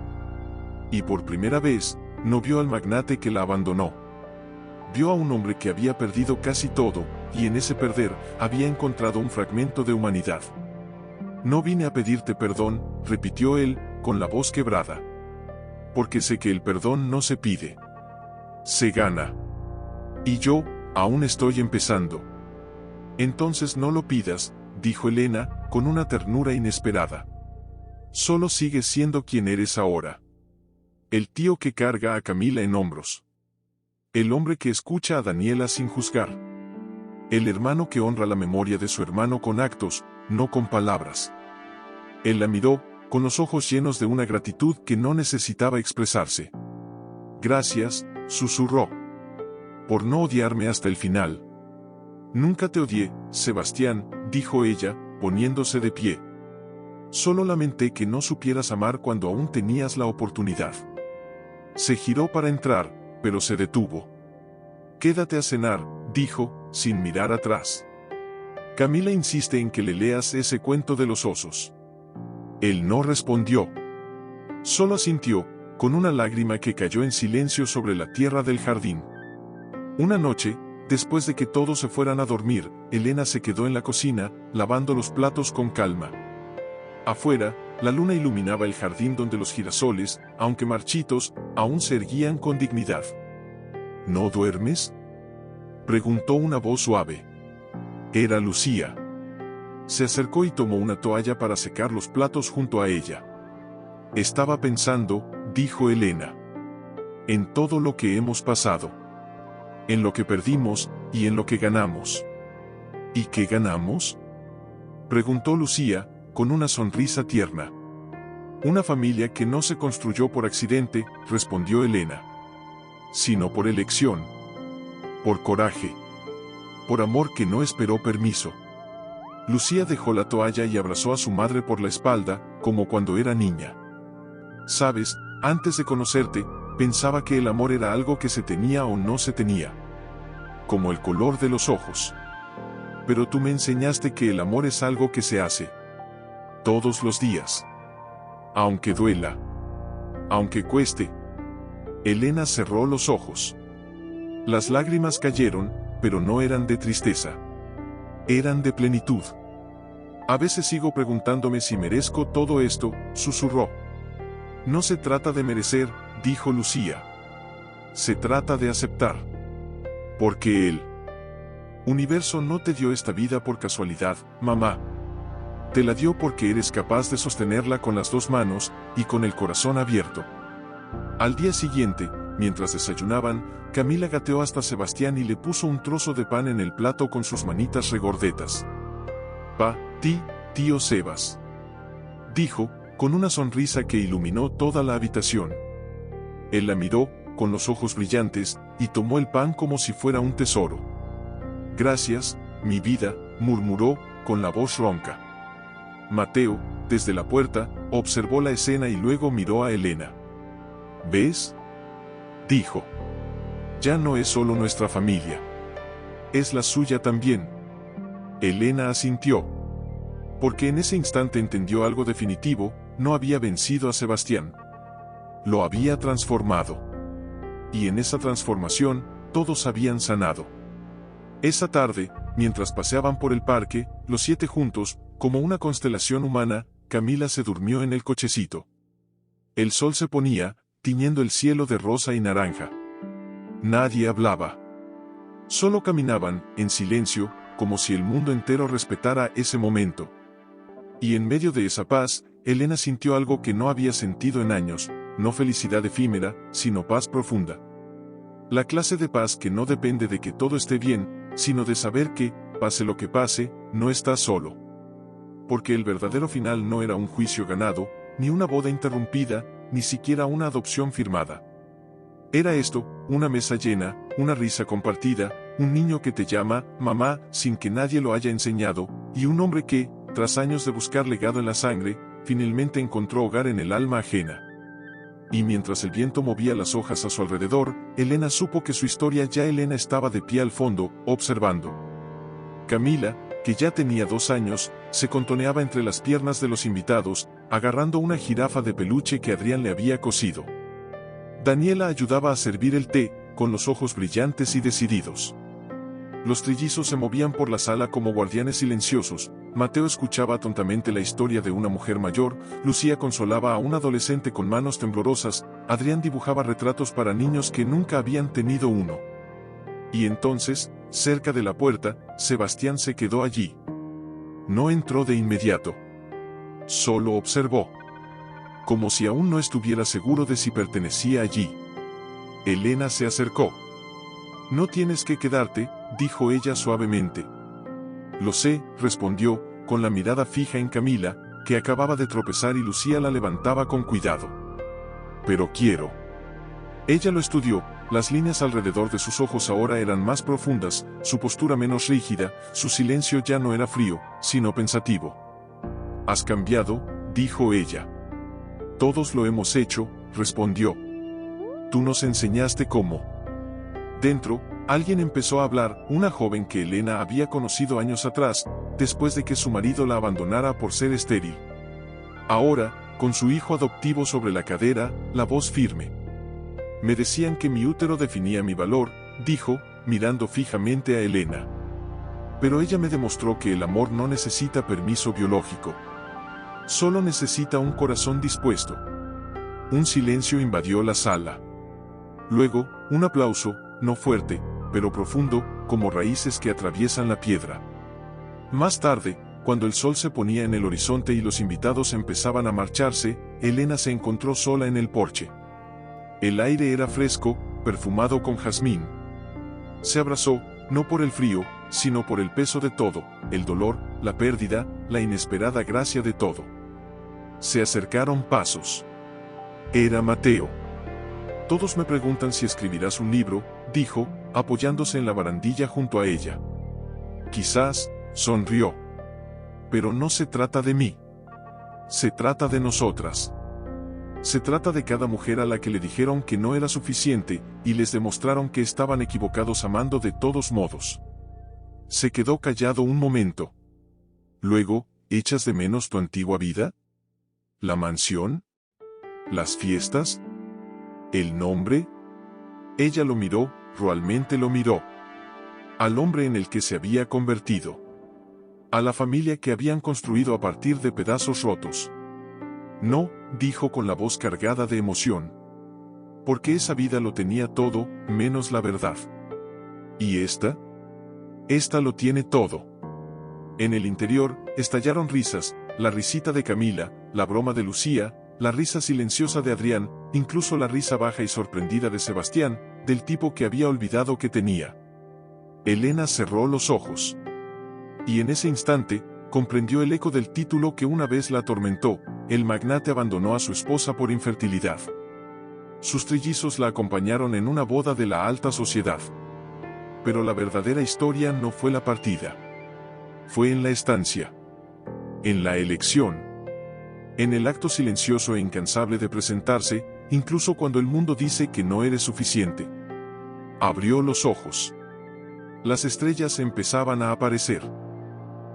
Y por primera vez, no vio al magnate que la abandonó. Vio a un hombre que había perdido casi todo, y en ese perder, había encontrado un fragmento de humanidad. No vine a pedirte perdón, repitió él, con la voz quebrada. Porque sé que el perdón no se pide. Se gana. Y yo, aún estoy empezando. Entonces no lo pidas, dijo Elena, con una ternura inesperada. Solo sigues siendo quien eres ahora. El tío que carga a Camila en hombros. El hombre que escucha a Daniela sin juzgar. El hermano que honra la memoria de su hermano con actos, no con palabras. Él la miró, con los ojos llenos de una gratitud que no necesitaba expresarse. Gracias, susurró. Por no odiarme hasta el final. Nunca te odié, Sebastián, dijo ella, poniéndose de pie. Solo lamenté que no supieras amar cuando aún tenías la oportunidad. Se giró para entrar, pero se detuvo. Quédate a cenar, dijo, sin mirar atrás. Camila insiste en que le leas ese cuento de los osos. Él no respondió. Solo asintió, con una lágrima que cayó en silencio sobre la tierra del jardín. Una noche, después de que todos se fueran a dormir, Elena se quedó en la cocina, lavando los platos con calma. Afuera, la luna iluminaba el jardín donde los girasoles, aunque marchitos, aún se erguían con dignidad. ¿No duermes?, Preguntó una voz suave. Era Lucía. Se acercó y tomó una toalla para secar los platos junto a ella. Estaba pensando, dijo Elena, en todo lo que hemos pasado. En lo que perdimos, y en lo que ganamos. ¿Y qué ganamos? Preguntó Lucía, con una sonrisa tierna. Una familia que no se construyó por accidente, respondió Elena. Sino por elección. Por coraje. Por amor que no esperó permiso. Lucía dejó la toalla y abrazó a su madre por la espalda, como cuando era niña. Sabes, antes de conocerte, pensaba que el amor era algo que se tenía o no se tenía. Como el color de los ojos. Pero tú me enseñaste que el amor es algo que se hace. Todos los días. Aunque duela. Aunque cueste. Elena cerró los ojos. Las lágrimas cayeron, pero no eran de tristeza. Eran de plenitud. A veces sigo preguntándome si merezco todo esto, susurró. No se trata de merecer, dijo Lucía. Se trata de aceptar. Porque el universo no te dio esta vida por casualidad, mamá. Te la dio porque eres capaz de sostenerla con las dos manos, y con el corazón abierto. Al día siguiente, mientras desayunaban, Camila gateó hasta Sebastián y le puso un trozo de pan en el plato con sus manitas regordetas. Tío Sebas. Dijo, con una sonrisa que iluminó toda la habitación. Él la miró, con los ojos brillantes, y tomó el pan como si fuera un tesoro. Gracias, mi vida, murmuró, con la voz ronca. Mateo, desde la puerta, observó la escena y luego miró a Elena. ¿Ves? Dijo. Ya no es solo nuestra familia. Es la suya también. Elena asintió. Porque en ese instante entendió algo definitivo, no había vencido a Sebastián. Lo había transformado. Y en esa transformación, todos habían sanado. Esa tarde, mientras paseaban por el parque, los 7 juntos, como una constelación humana, Camila se durmió en el cochecito. El sol se ponía, tiñendo el cielo de rosa y naranja. Nadie hablaba. Solo caminaban, en silencio, como si el mundo entero respetara ese momento. Y en medio de esa paz, Elena sintió algo que no había sentido en años, no felicidad efímera, sino paz profunda. La clase de paz que no depende de que todo esté bien, sino de saber que, pase lo que pase, no estás solo. Porque el verdadero final no era un juicio ganado, ni una boda interrumpida, ni siquiera una adopción firmada. Era esto, una mesa llena, una risa compartida, un niño que te llama, mamá, sin que nadie lo haya enseñado, y un hombre que, tras años de buscar legado en la sangre, finalmente encontró hogar en el alma ajena. Y mientras el viento movía las hojas a su alrededor, Elena supo que su historia ya Elena estaba de pie al fondo, observando. Camila, que ya tenía 2 años, se contoneaba entre las piernas de los invitados, agarrando una jirafa de peluche que Adrián le había cosido. Daniela ayudaba a servir el té, con los ojos brillantes y decididos. Los trillizos se movían por la sala como guardianes silenciosos. Mateo escuchaba tontamente la historia de una mujer mayor, Lucía consolaba a un adolescente con manos temblorosas, Adrián dibujaba retratos para niños que nunca habían tenido uno. Y entonces, cerca de la puerta, Sebastián se quedó allí. No entró de inmediato. Solo observó. Como si aún no estuviera seguro de si pertenecía allí. Elena se acercó. No tienes que quedarte, dijo ella suavemente. Lo sé, respondió, con la mirada fija en Camila, que acababa de tropezar y Lucía la levantaba con cuidado. Pero quiero. Ella lo estudió, las líneas alrededor de sus ojos ahora eran más profundas, su postura menos rígida, su silencio ya no era frío, sino pensativo. Has cambiado, dijo ella. Todos lo hemos hecho, respondió. Tú nos enseñaste cómo. Dentro, alguien empezó a hablar, una joven que Elena había conocido años atrás, después de que su marido la abandonara por ser estéril. Ahora, con su hijo adoptivo sobre la cadera, la voz firme. Me decían que mi útero definía mi valor, dijo, mirando fijamente a Elena. Pero ella me demostró que el amor no necesita permiso biológico. Solo necesita un corazón dispuesto. Un silencio invadió la sala. Luego, un aplauso, no fuerte, pero profundo, como raíces que atraviesan la piedra. Más tarde, cuando el sol se ponía en el horizonte y los invitados empezaban a marcharse, Elena se encontró sola en el porche. El aire era fresco, perfumado con jazmín. Se abrazó, no por el frío, sino por el peso de todo, el dolor, la pérdida, la inesperada gracia de todo. Se acercaron pasos. Era Mateo. Todos me preguntan si escribirás un libro, dijo, apoyándose en la barandilla junto a ella. Quizás, sonrió. Pero no se trata de mí. Se trata de nosotras. Se trata de cada mujer a la que le dijeron que no era suficiente, y les demostraron que estaban equivocados amando de todos modos. Se quedó callado un momento. Luego, ¿echas de menos tu antigua vida? ¿La mansión? ¿Las fiestas? ¿El nombre? Ella lo miró, realmente lo miró. Al hombre en el que se había convertido. A la familia que habían construido a partir de pedazos rotos. No, dijo con la voz cargada de emoción. Porque esa vida lo tenía todo, menos la verdad. ¿Y esta? Esta lo tiene todo. En el interior, estallaron risas, la risita de Camila, la broma de Lucía, la risa silenciosa de Adrián, incluso la risa baja y sorprendida de Sebastián, del tipo que había olvidado que tenía. Elena cerró los ojos. Y en ese instante, comprendió el eco del título que una vez la atormentó: el magnate abandonó a su esposa por infertilidad. Sus trillizos la acompañaron en una boda de la alta sociedad. Pero la verdadera historia no fue la partida. Fue en la estancia. En la elección. En el acto silencioso e incansable de presentarse, incluso cuando el mundo dice que no eres suficiente. Abrió los ojos. Las estrellas empezaban a aparecer.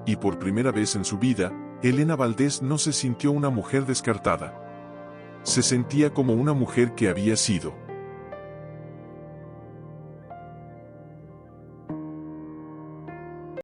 Y por primera vez en su vida, Elena Valdés no se sintió una mujer descartada. Se sentía como una mujer que había sido.